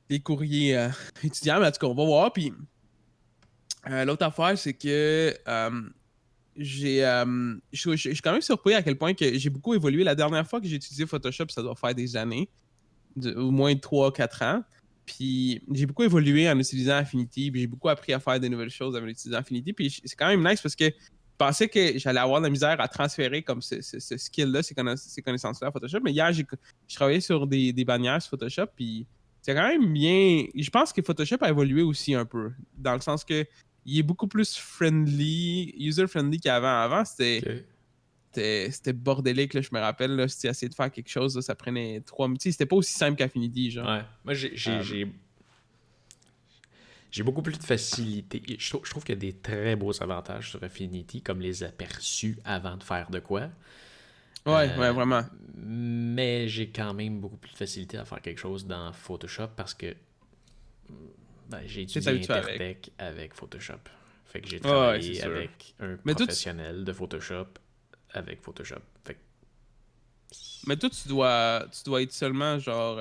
les courriers étudiants, mais en tout cas, on va voir. Puis l'autre affaire, c'est que je suis quand même surpris à quel point que j'ai beaucoup évolué. La dernière fois que j'ai utilisé Photoshop, ça doit faire des années, au moins 3-4 ans. Puis j'ai beaucoup évolué en utilisant Affinity, puis j'ai beaucoup appris à faire des nouvelles choses en utilisant Affinity. Puis c'est quand même nice parce que je pensais que j'allais avoir de la misère à transférer comme ce skill-là, ces connaissances-là à Photoshop. Mais hier, j'ai travaillé sur des bannières sur Photoshop, puis c'est quand même bien. Je pense que Photoshop a évolué aussi un peu, dans le sens que il est beaucoup plus user-friendly qu'avant. Avant, c'était bordélique, là, je me rappelle. Là, si tu essayais de faire quelque chose, là, ça prenait 3 minutes. C'était pas aussi simple qu'Affinity, genre. Ouais. Moi, j'ai beaucoup plus de facilité. Je trouve qu'il y a des très beaux avantages sur Affinity, comme les aperçus avant de faire de quoi. Ouais, vraiment. Mais j'ai quand même beaucoup plus de facilité à faire quelque chose dans Photoshop parce que j'ai étudié Intertech avec Photoshop. Fait que j'ai travaillé avec un professionnel de Photoshop avec Photoshop. Fait que... Mais toi, tu dois être seulement genre.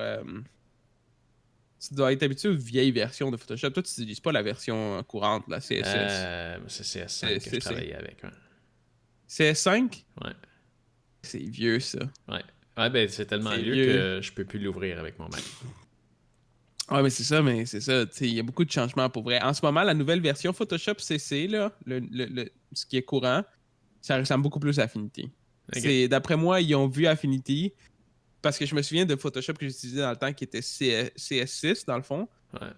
Tu dois être habitué aux vieilles versions de Photoshop. Toi, tu n'utilises pas la version courante, la CSS. C'est CS5 que je travaillais avec. Ouais. CS5? Ouais. C'est vieux, ça. Ouais. Ouais, ben c'est tellement vieux que je peux plus l'ouvrir avec mon Mac. Ouais, mais c'est ça. Il y a beaucoup de changements pour vrai. En ce moment, la nouvelle version Photoshop CC, là, ce qui est courant, ça ressemble beaucoup plus à Affinity. Okay. D'après moi, ils ont vu Affinity parce que je me souviens de Photoshop que j'utilisais dans le temps qui était CS6 dans le fond. Ouais.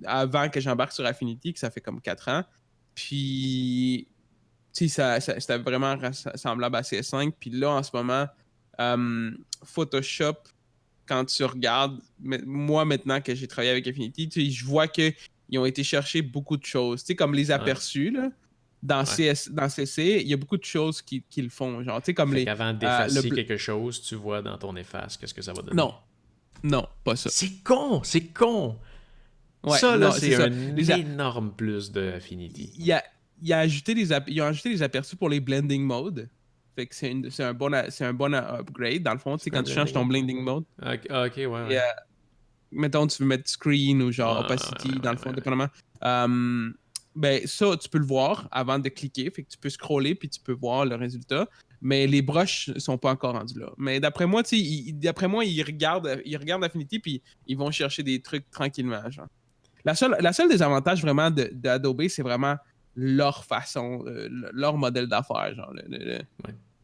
Avant que j'embarque sur Affinity, que ça fait comme 4 ans. Puis, tu sais, c'était vraiment semblable à CS5. Puis là, en ce moment, Photoshop, quand tu regardes, moi maintenant que j'ai travaillé avec Affinity, tu sais, je vois qu'ils ont été chercher beaucoup de choses. Tu sais, comme les aperçus, là. Dans CC, il y a beaucoup de choses qui le font. Genre, tu sais, comme fait qu'avant d'effacer quelque chose, tu vois dans ton efface qu'est-ce que ça va donner. Non, pas ça. C'est con! Ouais, ça, là, c'est un énorme plus de Affinity. Ils ont ajouté les aperçus pour les blending modes. Fait que c'est un bon upgrade, dans le fond, tu sais, quand tu changes ton blending mode. Ok, ouais. Mettons, tu veux mettre screen ou genre opacity, dans le fond, dépendamment. Ben, ça, tu peux le voir avant de cliquer. Fait que tu peux scroller puis tu peux voir le résultat. Mais les brushes sont pas encore rendus là. Mais d'après moi, ils regardent Affinity puis ils vont chercher des trucs tranquillement. Genre. La seule désavantage vraiment d'Adobe, c'est vraiment leur façon, leur modèle d'affaires. Genre,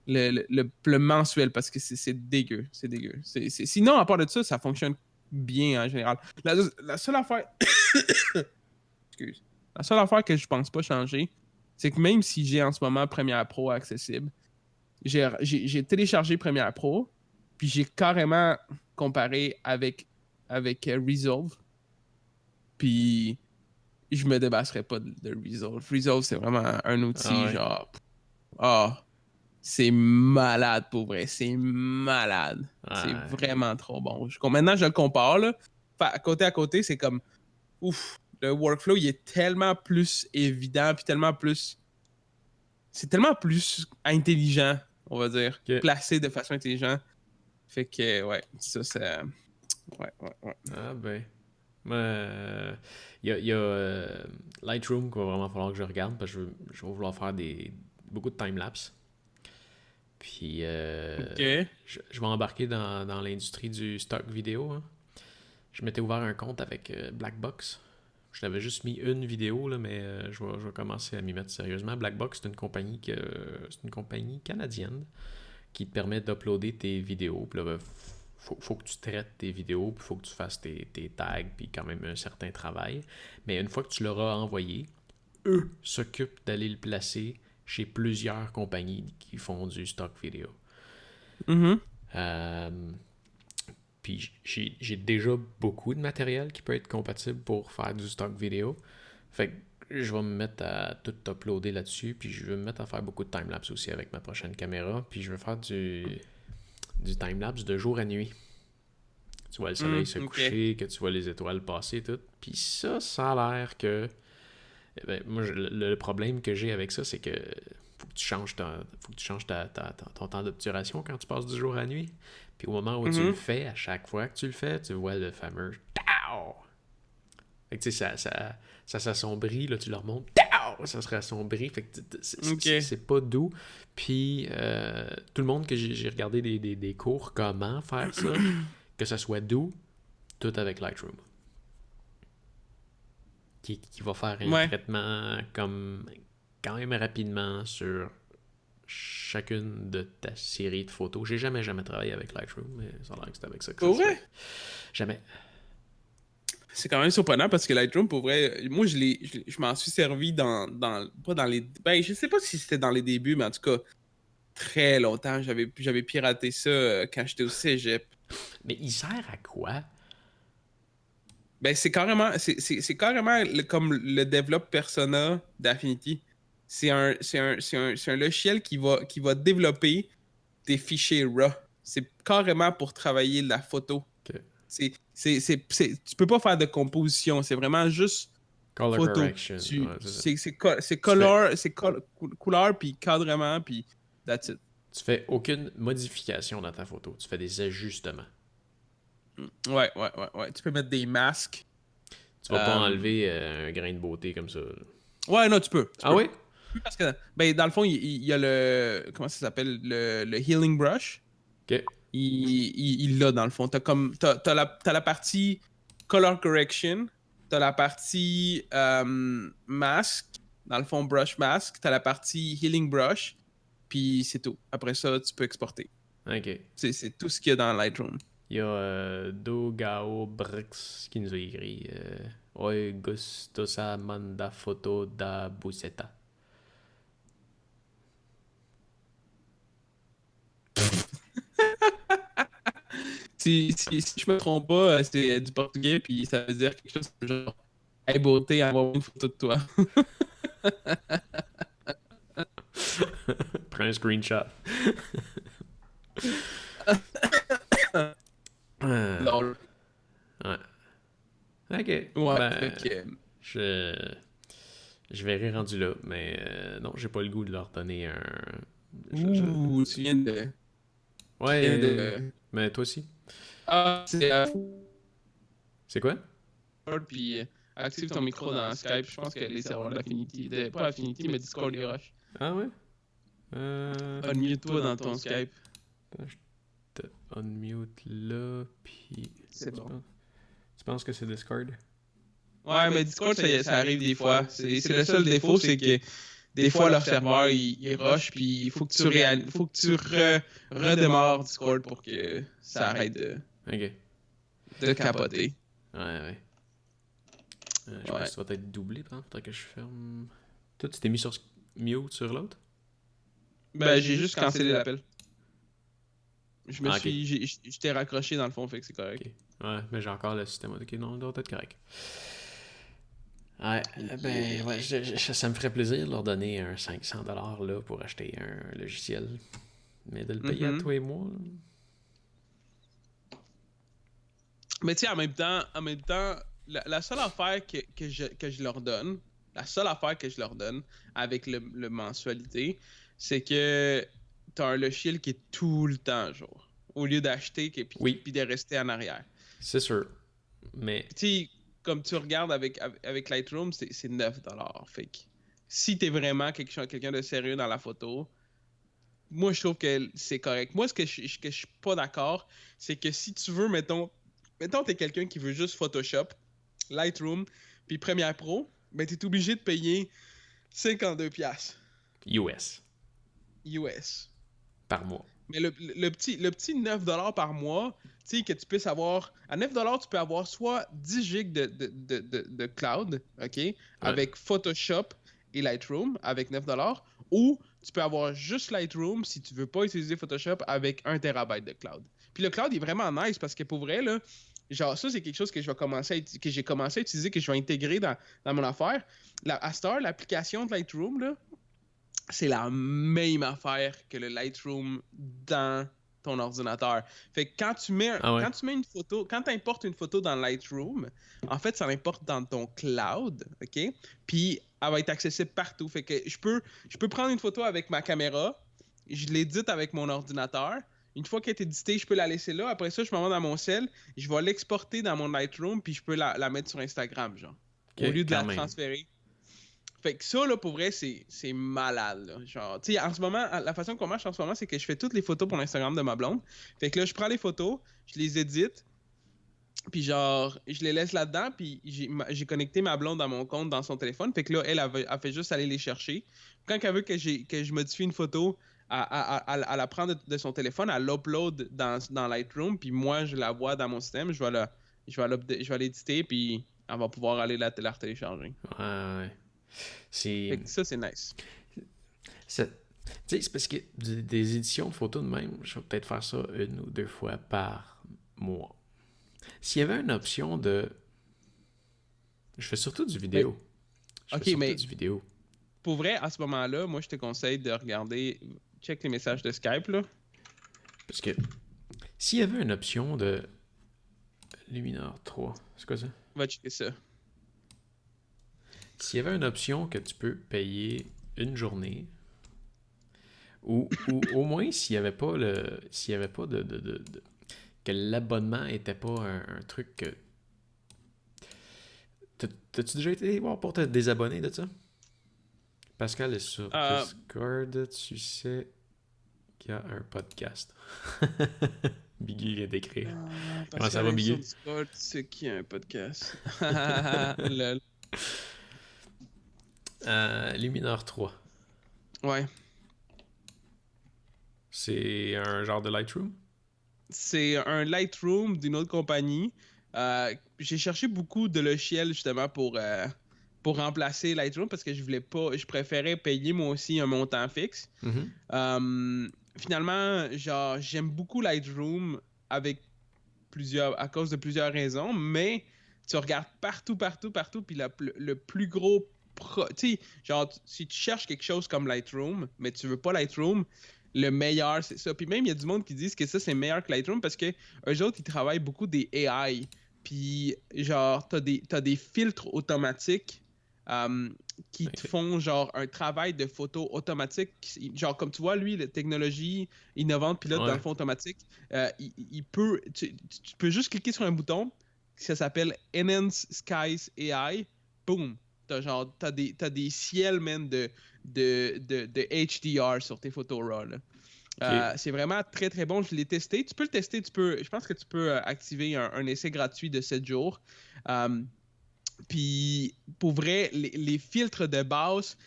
le mensuel, parce que c'est dégueu. C'est dégueu. Sinon, à part de ça, ça fonctionne bien en général. La seule affaire. Excuse. La seule affaire que je pense pas changer, c'est que même si j'ai en ce moment Premiere Pro accessible, j'ai téléchargé Premiere Pro, puis j'ai carrément comparé avec Resolve. Puis je me débarrasserais pas de Resolve. Resolve, c'est vraiment un outil Ah ouais. genre. Ah, c'est malade pour vrai. C'est malade. C'est Ouais. vraiment trop bon. Maintenant, je le compare, là. Côté à côté, c'est comme. Ouf. Le workflow, il est tellement plus évident, puis tellement plus. C'est tellement plus intelligent, on va dire. Ok. Placé de façon intelligente. Fait que, ouais, ça. Ouais, ouais, ouais. Ah ben. Il y a Lightroom qu'il va vraiment falloir que je regarde parce que je vais vouloir faire beaucoup de time-lapse. Puis Ok. je vais embarquer dans l'industrie du stock vidéo, hein. Je m'étais ouvert un compte avec Blackbox. Je n'avais juste mis une vidéo, là, mais je vais commencer à m'y mettre sérieusement. Blackbox, c'est une compagnie canadienne qui te permet d'uploader tes vidéos. Puis là, ben, faut que tu traites tes vidéos, puis faut que tu fasses tes tags, puis quand même un certain travail. Mais une fois que tu l'auras envoyé, eux s'occupent d'aller le placer chez plusieurs compagnies qui font du stock vidéo. Mhm. Euh, Puis j'ai déjà beaucoup de matériel qui peut être compatible pour faire du stock vidéo. Fait que je vais me mettre à tout uploader là-dessus. Puis je vais me mettre à faire beaucoup de timelapse aussi avec ma prochaine caméra. Puis je vais faire du timelapse de jour à nuit. Tu vois le soleil se Ok. coucher, que tu vois les étoiles passer, tout. Puis ça a l'air que. Eh ben, moi, le problème que j'ai avec ça, c'est que faut que tu changes ton temps d'obturation quand tu passes du jour à la nuit. Puis au moment où tu le Mhm. fais, à chaque fois que tu le fais, tu vois le fameux Tao! Fait que tu sais, ça s'assombrit, là, tu le remontes, Tao! Ça se rassombrit. Fait que Ok. c'est pas doux. Puis tout le monde que j'ai regardé des cours, comment faire ça, que ça soit doux, tout avec Lightroom. Qui va faire un Ouais. traitement comme quand même rapidement sur chacune de ta série de photos. J'ai jamais travaillé avec Lightroom, mais ça a l'air que c'est avec ça que ça Pour se fait. vrai? Jamais. C'est quand même surprenant parce que Lightroom, pour vrai, moi, je m'en suis servi pas dans les, ben, je sais pas si c'était dans les débuts, mais en tout cas, très longtemps. J'avais piraté ça quand j'étais au cégep. Mais il sert à quoi? Ben, c'est carrément comme le développe persona d'Affinity. C'est un logiciel qui va développer des fichiers RAW. C'est carrément pour travailler la photo. Que Tu peux pas faire de composition, c'est vraiment juste color photo. correction. Tu, Ouais, c'est ça. c'est Tu fais, color, couleur, puis cadrement, puis that's it. tu fais aucune modification dans ta photo. Tu fais des ajustements. Ouais, ouais, ouais, ouais. Tu peux mettre des masques. Tu vas pas Euh, enlever un grain de beauté comme ça. Ouais, non, tu peux. Tu Ah peux. oui? Parce que, ben, dans le fond, il y a le. Comment ça s'appelle? Le Healing Brush. Ok. Il l'a, dans le fond. T'as la partie Color Correction. T'as la partie Mask. Dans le fond, Brush Mask. T'as la partie Healing Brush. Puis c'est tout. Après ça, tu peux exporter. Ok. C'est tout ce qu'il y a dans Lightroom. Il y a Dogao Brix qui nous a écrit Oi gustosa manda foto da buceta. Si je me trompe pas, c'est du portugais, puis ça veut dire quelque chose comme genre Hey beauté, envoie une photo de toi. Prends un screenshot. Lol. Ouais. Ok. Ouais, fait Ben, que. je, je verrai rendu là. Mais non, j'ai pas le goût de leur donner un. je- Ouh, tu viens Ouais, de. mais toi aussi. Ah, c'est C'est quoi? puis active ton micro dans Skype. Je pense que les serveurs d'Affinity, pas Affinity, mais Discord les rush. Ah ouais? Euh. Unmute-toi dans ton Skype. Attends, je te unmute là. Puis. C'est bon. Tu penses que c'est Discord? Ouais, mais Discord, ça arrive des fois. C'est le seul défaut, c'est que des fois, leur serveur, il rush, puis il faut que faut que tu redémarres Discord pour que ça arrête Ok. de capoter. Ouais, ouais. Je pense Ouais. que ça va être doublé, par exemple. Faudrait que je ferme. Toi, tu t'es mis sur mute sur l'autre? Ben, j'ai juste cancellé l'appel. Ah, ok. Je t'ai raccroché dans le fond, fait que c'est correct. Ok. Ouais, mais j'ai encore le système. Ok, non, il doit être correct. Ouais, ben, ouais, ça me ferait plaisir de leur donner un 500$ là pour acheter un logiciel. Mais de le payer à Mhm. tous les mois, là. Mais tu sais, en même temps, la seule affaire que je leur donne, la seule affaire que je leur donne avec le mensualité, c'est que t'as un logiciel qui est tout le temps à jour. Au lieu d'acheter Oui, puis de rester en arrière. c'est sûr. Mais, Puis tu sais, comme tu regardes avec Lightroom, c'est 9$. Fait que si t'es vraiment quelqu'un de sérieux dans la photo, moi je trouve que c'est correct. Moi, ce que je suis pas d'accord, c'est que si tu veux, mettons t'es quelqu'un qui veut juste Photoshop, Lightroom, puis Premiere Pro, ben t'es obligé de payer 52$ US, US. par mois. Mais le petit 9$ par mois, tu sais, que tu puisses avoir. À 9$, tu peux avoir soit 10 gigs de cloud, OK, Ouais. avec Photoshop et Lightroom avec 9$, ou tu peux avoir juste Lightroom si tu veux pas utiliser Photoshop avec 1 TB de cloud. Puis le cloud est vraiment nice parce que pour vrai, là, genre, ça, c'est quelque chose que que j'ai commencé à utiliser, que je vais intégrer dans mon affaire. À cette heure, l'application de Lightroom, là, c'est la même affaire que le Lightroom dans ton ordinateur. Fait que Ah ouais. quand tu mets une photo, quand tu importes une photo dans Lightroom, en fait, ça l'importe dans ton cloud, OK? Puis elle va être accessible partout. Fait que je peux prendre une photo avec ma caméra, je l'édite avec mon ordinateur. Une fois qu'elle est éditée, je peux la laisser là. Après ça, je m'en vais dans mon cell, je vais l'exporter dans mon Lightroom, puis je peux la mettre sur Instagram, genre. Au Ok, lieu de quand la même. transférer. Fait que ça, là, pour vrai, c'est malade, là. Genre, tu sais, en ce moment, la façon qu'on marche en ce moment, c'est que je fais toutes les photos pour l'Instagram de ma blonde. Fait que là, je prends les photos, je les édite, puis genre, je les laisse là-dedans, puis j'ai connecté ma blonde à mon compte dans son téléphone. Fait que là, elle fait juste aller les chercher. Quand elle veut que je modifie une photo, elle la prend de son téléphone, elle l'upload dans Lightroom, puis moi, je la vois dans mon système, je vais l'éditer, puis elle va pouvoir aller la télécharger. Ouais, ouais. C'est. Fait que ça, c'est nice. c'est- Tu sais, c'est parce que des éditions de photos de même, je vais peut-être faire ça 1 ou 2 fois par mois. S'il y avait une option de. Je fais surtout du Mais, vidéo. Je fais ok, surtout mais du vidéo. pour vrai, à ce moment-là, moi, je te conseille de regarder, check les messages de Skype, là. Parce que s'il y avait une option de Luminar 3, c'est quoi ça? Va checker ça. S'il y avait une option que tu peux payer une journée, ou au moins s'il n'y avait pas que l'abonnement était pas un truc que. T'as-tu déjà été voir pour te désabonner de ça? Pascal est sur Euh, Discord, tu sais qu'il y a un podcast. Biggie vient d'écrire. Comment ça Pascal va, est sur Biggie? Discord, c'est qui a un podcast? Lol. Luminar 3. Ouais. C'est un genre de Lightroom? C'est un Lightroom d'une autre compagnie. J'ai cherché beaucoup de logiciels justement pour remplacer Lightroom parce que je voulais pas, je préférais payer moi aussi un montant fixe. Mhm. Finalement, genre, j'aime beaucoup Lightroom à cause de plusieurs raisons, mais tu regardes partout, partout, partout, puis le plus gros tu sais, genre, si tu cherches quelque chose comme Lightroom, mais tu veux pas Lightroom, le meilleur, c'est ça. Puis même, il y a du monde qui disent que ça, c'est meilleur que Lightroom parce que eux autres, ils travaillent beaucoup des AI. Puis, genre, t'as des filtres automatiques euh, qui te Ok. font, genre, un travail de photo automatique. Genre, comme tu vois, lui, la technologie innovante, pilote dans Ouais. le fond automatique, tu peux juste cliquer sur un bouton, ça s'appelle Enhance Skies AI. Boom! T'as des ciels, man, de HDR sur tes photos RAW, là. Ok. C'est vraiment très très bon. Je l'ai testé. Tu peux le tester. Je pense que tu peux activer un essai gratuit de 7 jours. Euh, Puis pour vrai, les filtres de base,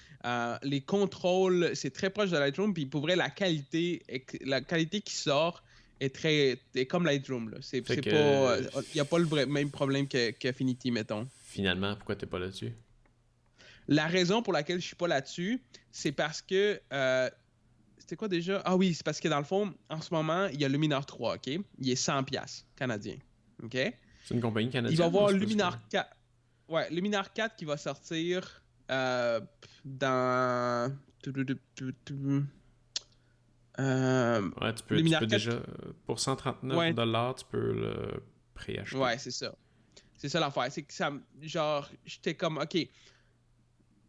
les contrôles, c'est très proche de Lightroom. Puis pour vrai, la qualité qui sort est comme Lightroom, là. Fait C'est pas, que il n'y a pas le même problème qu'Affinity, mettons. finalement, pourquoi t'es pas là-dessus? La raison pour laquelle je suis pas là-dessus, c'est parce que c'était quoi déjà? Ah oui, c'est parce que dans le fond, en ce moment, il y a Luminar 3, OK? Il est 100$ canadien. OK? C'est une compagnie Il va y canadienne ou avoir c'est parce que. Luminar 4. Ouais, Luminar 4 qui va sortir dans... Ouais, tu Luminar peux 4... déjà, pour 139 Ouais, $, tu peux le préacheter. ouais, c'est ça. C'est ça l'affaire. C'est que ça... Genre, j'étais comme, OK,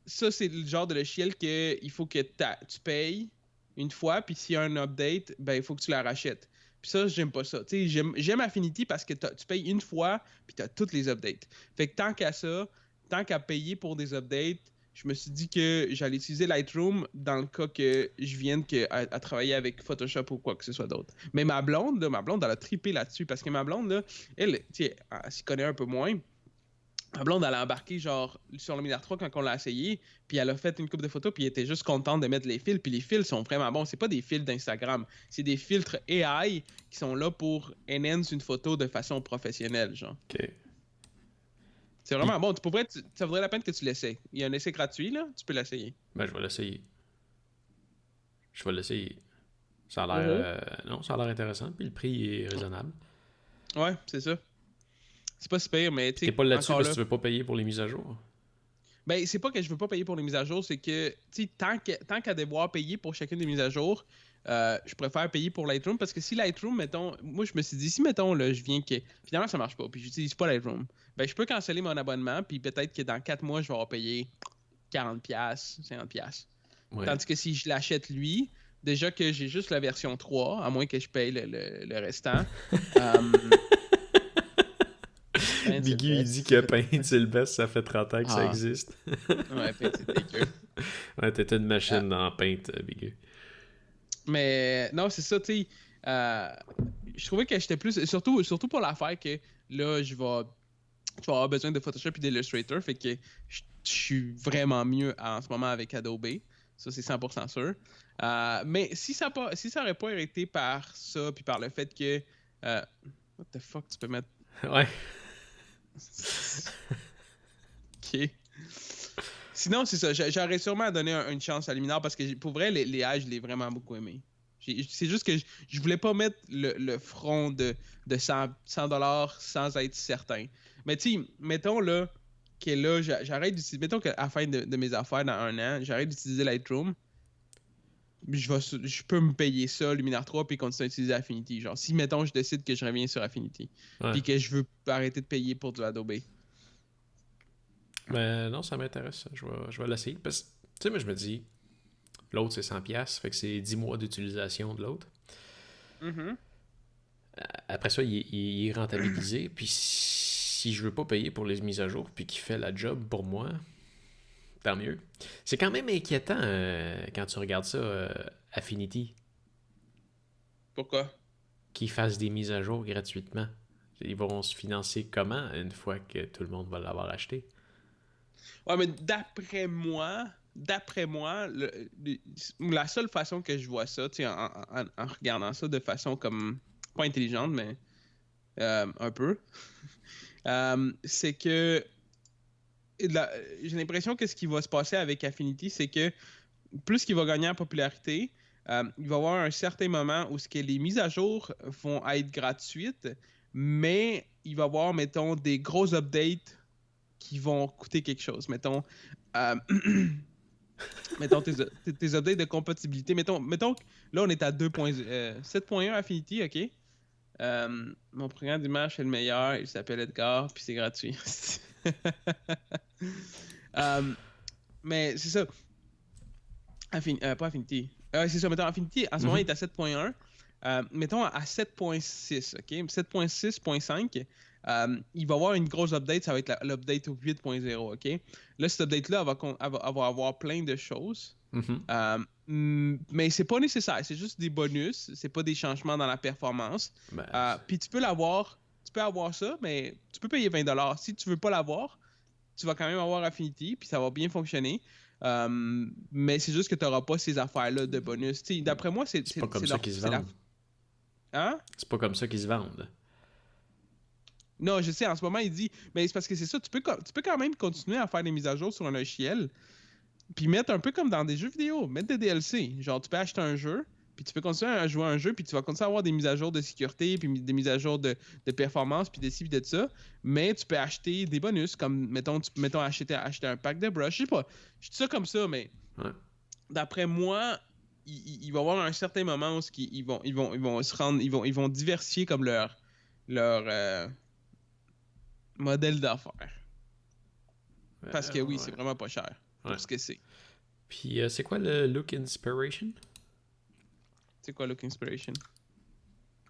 ça, c'est le genre de logiciel que il faut que tu payes une fois, puis s'il y a un update, ben, il faut que tu la rachètes. Puis ça, j'aime pas ça. Tu sais, j'aime Affinity parce que tu payes une fois, puis tu as toutes les updates. Fait que tant qu'à ça, tant qu'à payer pour des updates, je me suis dit que j'allais utiliser Lightroom dans le cas que je vienne à travailler avec Photoshop ou quoi que ce soit d'autre. Mais ma blonde, elle a trippé là-dessus parce que ma blonde, là, elle s'y connaît un peu moins. Ma blonde, elle a embarqué genre sur le Luminar 3 quand on l'a essayé, puis elle a fait une coupe de photos, puis elle était juste contente de mettre les fils, puis les fils sont vraiment bons. C'est pas des fils d'Instagram, c'est des filtres AI qui sont là pour enhance une photo de façon professionnelle, genre. OK. C'est vraiment bon. Ça vaudrait la peine que tu l'essayes. Il y a un essai gratuit, là, tu peux l'essayer. Ben, je vais l'essayer. Je vais l'essayer. Ça a l'air... non, ça a l'air intéressant, puis le prix est raisonnable. Ouais, c'est ça. C'est pas super, mais tu sais. T'es pas là-dessus encore parce là. que tu veux pas payer pour les mises à jour? Ben, c'est pas que je veux pas payer pour les mises à jour, c'est que, tu sais, tant qu'à devoir payer pour chacune des mises à jour, je préfère payer pour Lightroom parce que si Lightroom, mettons, moi je me suis dit, si mettons, là, je viens que. Finalement, ça marche pas, puis j'utilise pas Lightroom, ben, je peux canceller mon abonnement, puis peut-être que dans 4 mois, je vais avoir payé 40$, 50$. Ouais. Tandis que si je l'achète lui, déjà que j'ai juste la version 3, à moins que je paye le restant. Biggie, il dit que Paint, c'est le best, ça fait 30 ans que ça existe. Ouais, Paint, c'est dégueu. Ouais, t'étais une machine dans Paint, Biggie. Mais non, c'est ça, tu sais. Je trouvais que j'étais plus. Surtout pour l'affaire que là, je vais avoir besoin de Photoshop et d'Illustrator. Fait que je suis vraiment mieux en ce moment avec Adobe. Ça, c'est 100% sûr. Mais si ça aurait pas été par ça, puis par le fait que. What the fuck, tu peux mettre. Ouais. Ok. Sinon, c'est ça. J'aurais sûrement donné une chance à Luminar parce que pour vrai, les AI, je l'ai vraiment beaucoup aimé. C'est juste que je voulais pas mettre le front de 100$ sans être certain. Mais tu sais, mettons là que là, j'arrête d'utiliser. Mettons qu'à la fin de mes affaires dans 1 an, j'arrête d'utiliser Lightroom. Je peux me payer ça, Luminar 3, puis continuer à utiliser Affinity. Genre, si mettons, je décide que je reviens sur Affinity, puis que je veux arrêter de payer pour du Adobe. Mais non, ça m'intéresse. Je vais l'essayer. Parce que, tu sais, moi, je me dis, l'autre, c'est 100$, fait que c'est 10 mois d'utilisation de l'autre. Mm-hmm. Après ça, il est rentabilisé. Puis si je veux pas payer pour les mises à jour, puis qu'il fait la job pour moi, tant mieux. C'est quand même inquiétant quand tu regardes ça, Affinity. Pourquoi? Qu'ils fassent des mises à jour gratuitement. Ils vont se financer comment une fois que tout le monde va l'avoir acheté? Ouais, mais d'après moi, la seule façon que je vois ça, tu sais, en regardant ça de façon comme pas intelligente, mais un peu, c'est que j'ai l'impression que ce qui va se passer avec Affinity, c'est que plus qu'il va gagner en popularité, il va y avoir un certain moment où les mises à jour vont être gratuites, mais il va y avoir, mettons, des gros updates qui vont coûter quelque chose. Mettons, mettons tes updates de compatibilité. Mettons, là, on est à 7.1 Affinity, OK? Mon programme d'image est le meilleur. Il s'appelle Edgar, puis c'est gratuit. Mais c'est ça. Pas Affinity. C'est ça, mettons, Affinity, en ce moment, il est à 7.1. Mettons à 7.6, OK? 7.6.5, il va y avoir une grosse update, ça va être l'update 8.0, OK? Là, cette update-là, elle va avoir plein de choses. Mais c'est pas nécessaire, c'est juste des bonus, c'est pas des changements dans la performance. Puis tu peux avoir ça, mais tu peux payer 20$. Si tu veux pas l'avoir, tu vas quand même avoir Affinity, puis ça va bien fonctionner. Mais c'est juste que tu n'auras pas ces affaires-là de bonus. T'sais, d'après moi, c'est pas comme ça qu'ils se vendent. Hein? C'est pas comme ça qu'ils se vendent. Non, je sais, en ce moment, il dit... Mais c'est parce que c'est ça, tu peux quand même continuer à faire des mises à jour sur un logiciel, puis mettre un peu comme dans des jeux vidéo, mettre des DLC. Genre, tu peux acheter un jeu, Puis tu peux continuer à jouer à un jeu, puis tu vas continuer à avoir des mises à jour de sécurité, puis des mises à jour de performance, puis de ci, puis de ça. Mais tu peux acheter des bonus, comme, mettons, acheter un pack de brush. Je sais pas, je dis ça comme ça, mais d'après moi, il va y avoir un certain moment où ils vont se rendre, ils vont diversifier comme leur modèle d'affaires. Parce que oui, c'est vraiment pas cher pour ce que c'est. Puis c'est quoi le Look Inspiration? C'est quoi Look Inspiration?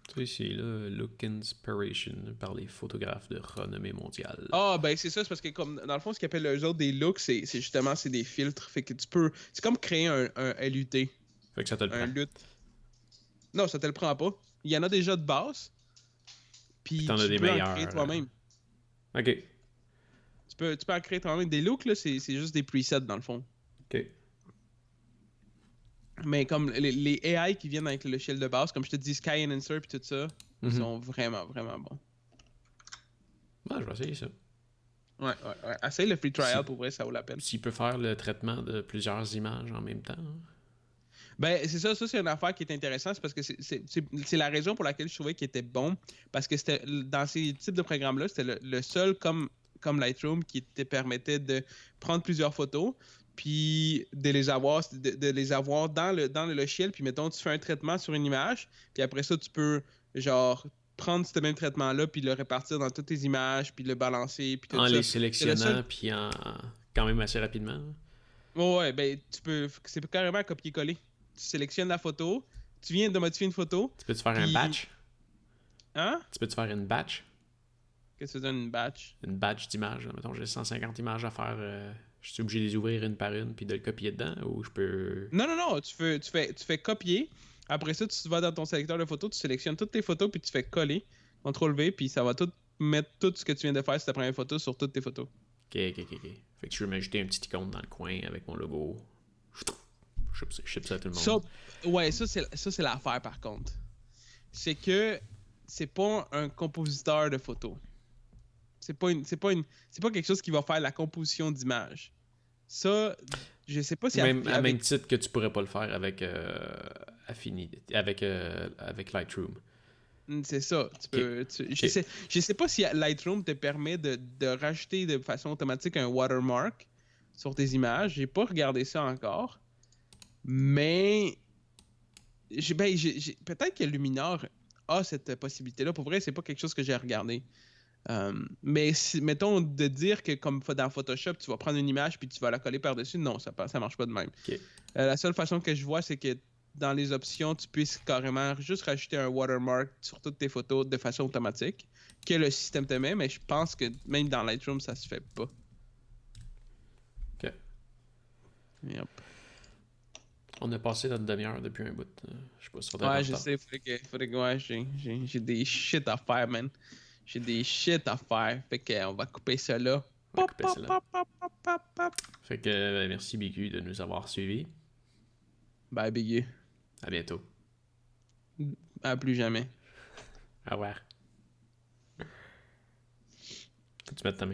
Tu sais, c'est là, Look Inspiration par les photographes de renommée mondiale. Ah, ben c'est ça, c'est parce que comme dans le fond, ce qu'ils appellent eux autres des looks, c'est justement c'est des filtres. Fait que tu peux. C'est comme créer un LUT. Fait que ça te le prend. LUT. Non, ça te le prend pas. Il y en a déjà de base. Puis t'en as des peux meilleurs. en créer toi-même. Ok. Tu peux en créer toi-même. Des looks, là, c'est juste des presets dans le fond. Ok. Mais comme les AI qui viennent avec le logiciel de base, comme je te dis, Sky Enhancer et tout ça, ils sont vraiment, vraiment bons. Ouais, je vais essayer ça. Ouais. Essaye le free trial, pour vrai, ça vaut la peine. S'il peut faire le traitement de plusieurs images en même temps. Ben, c'est ça, c'est une affaire qui est intéressante, c'est parce que c'est la raison pour laquelle je trouvais qu'il était bon, parce que c'était dans ces types de programmes-là, c'était le seul comme Lightroom qui te permettait de prendre plusieurs photos, puis de les avoir dans le logiciel, puis mettons, tu fais un traitement sur une image, puis après ça, tu peux, genre, prendre ce même traitement-là, puis le répartir dans toutes tes images, puis le balancer, puis tout ça. En les sélectionnant, puis quand même assez rapidement. Ouais, ben, c'est carrément un copier-coller. Tu sélectionnes la photo, tu viens de modifier une photo. Tu peux-tu faire un batch? Hein? Tu peux-tu faire une batch? Qu'est-ce que c'est une batch? Une batch d'images. Mettons, j'ai 150 images à faire. Je suis obligé de les ouvrir une par une puis de le copier dedans ou je peux. Non. Tu fais copier. Après ça, tu vas dans ton sélecteur de photos, tu sélectionnes toutes tes photos puis tu fais coller. CTRL-V, puis ça va tout mettre tout ce que tu viens de faire sur ta première photo sur toutes tes photos. Ok. Fait que je peux m'ajouter un petit icône dans le coin avec mon logo. Je ship ça à tout le monde. Ça c'est l'affaire par contre. C'est que c'est pas un compositeur de photos. C'est pas quelque chose qui va faire la composition d'images. Ça, je sais pas si à même titre que tu pourrais pas le faire avec avec Lightroom. C'est ça. Je sais pas si Lightroom te permet de rajouter de façon automatique un watermark sur tes images. J'ai pas regardé ça encore. Mais peut-être que Luminar a cette possibilité-là. Pour vrai, c'est pas quelque chose que j'ai regardé. Mais mettons de dire que comme dans Photoshop, tu vas prendre une image puis tu vas la coller par-dessus, non, ça marche pas de même. Okay. La seule façon que je vois, c'est que dans les options, tu puisses carrément juste rajouter un watermark sur toutes tes photos de façon automatique, que le système te met, mais je pense que même dans Lightroom, ça se fait pas. Ok. Yep. On a passé notre demi-heure depuis un bout. Je sais pas si ça ouais, je sais, faudrait que ouais, j'ai des shit à faire, man. J'ai des shit à faire. Fait que on va couper ça là. Fait que merci BQ de nous avoir suivis. Bye Biggie. À bientôt. À plus jamais. Au revoir. Faut-tu mettre ta main?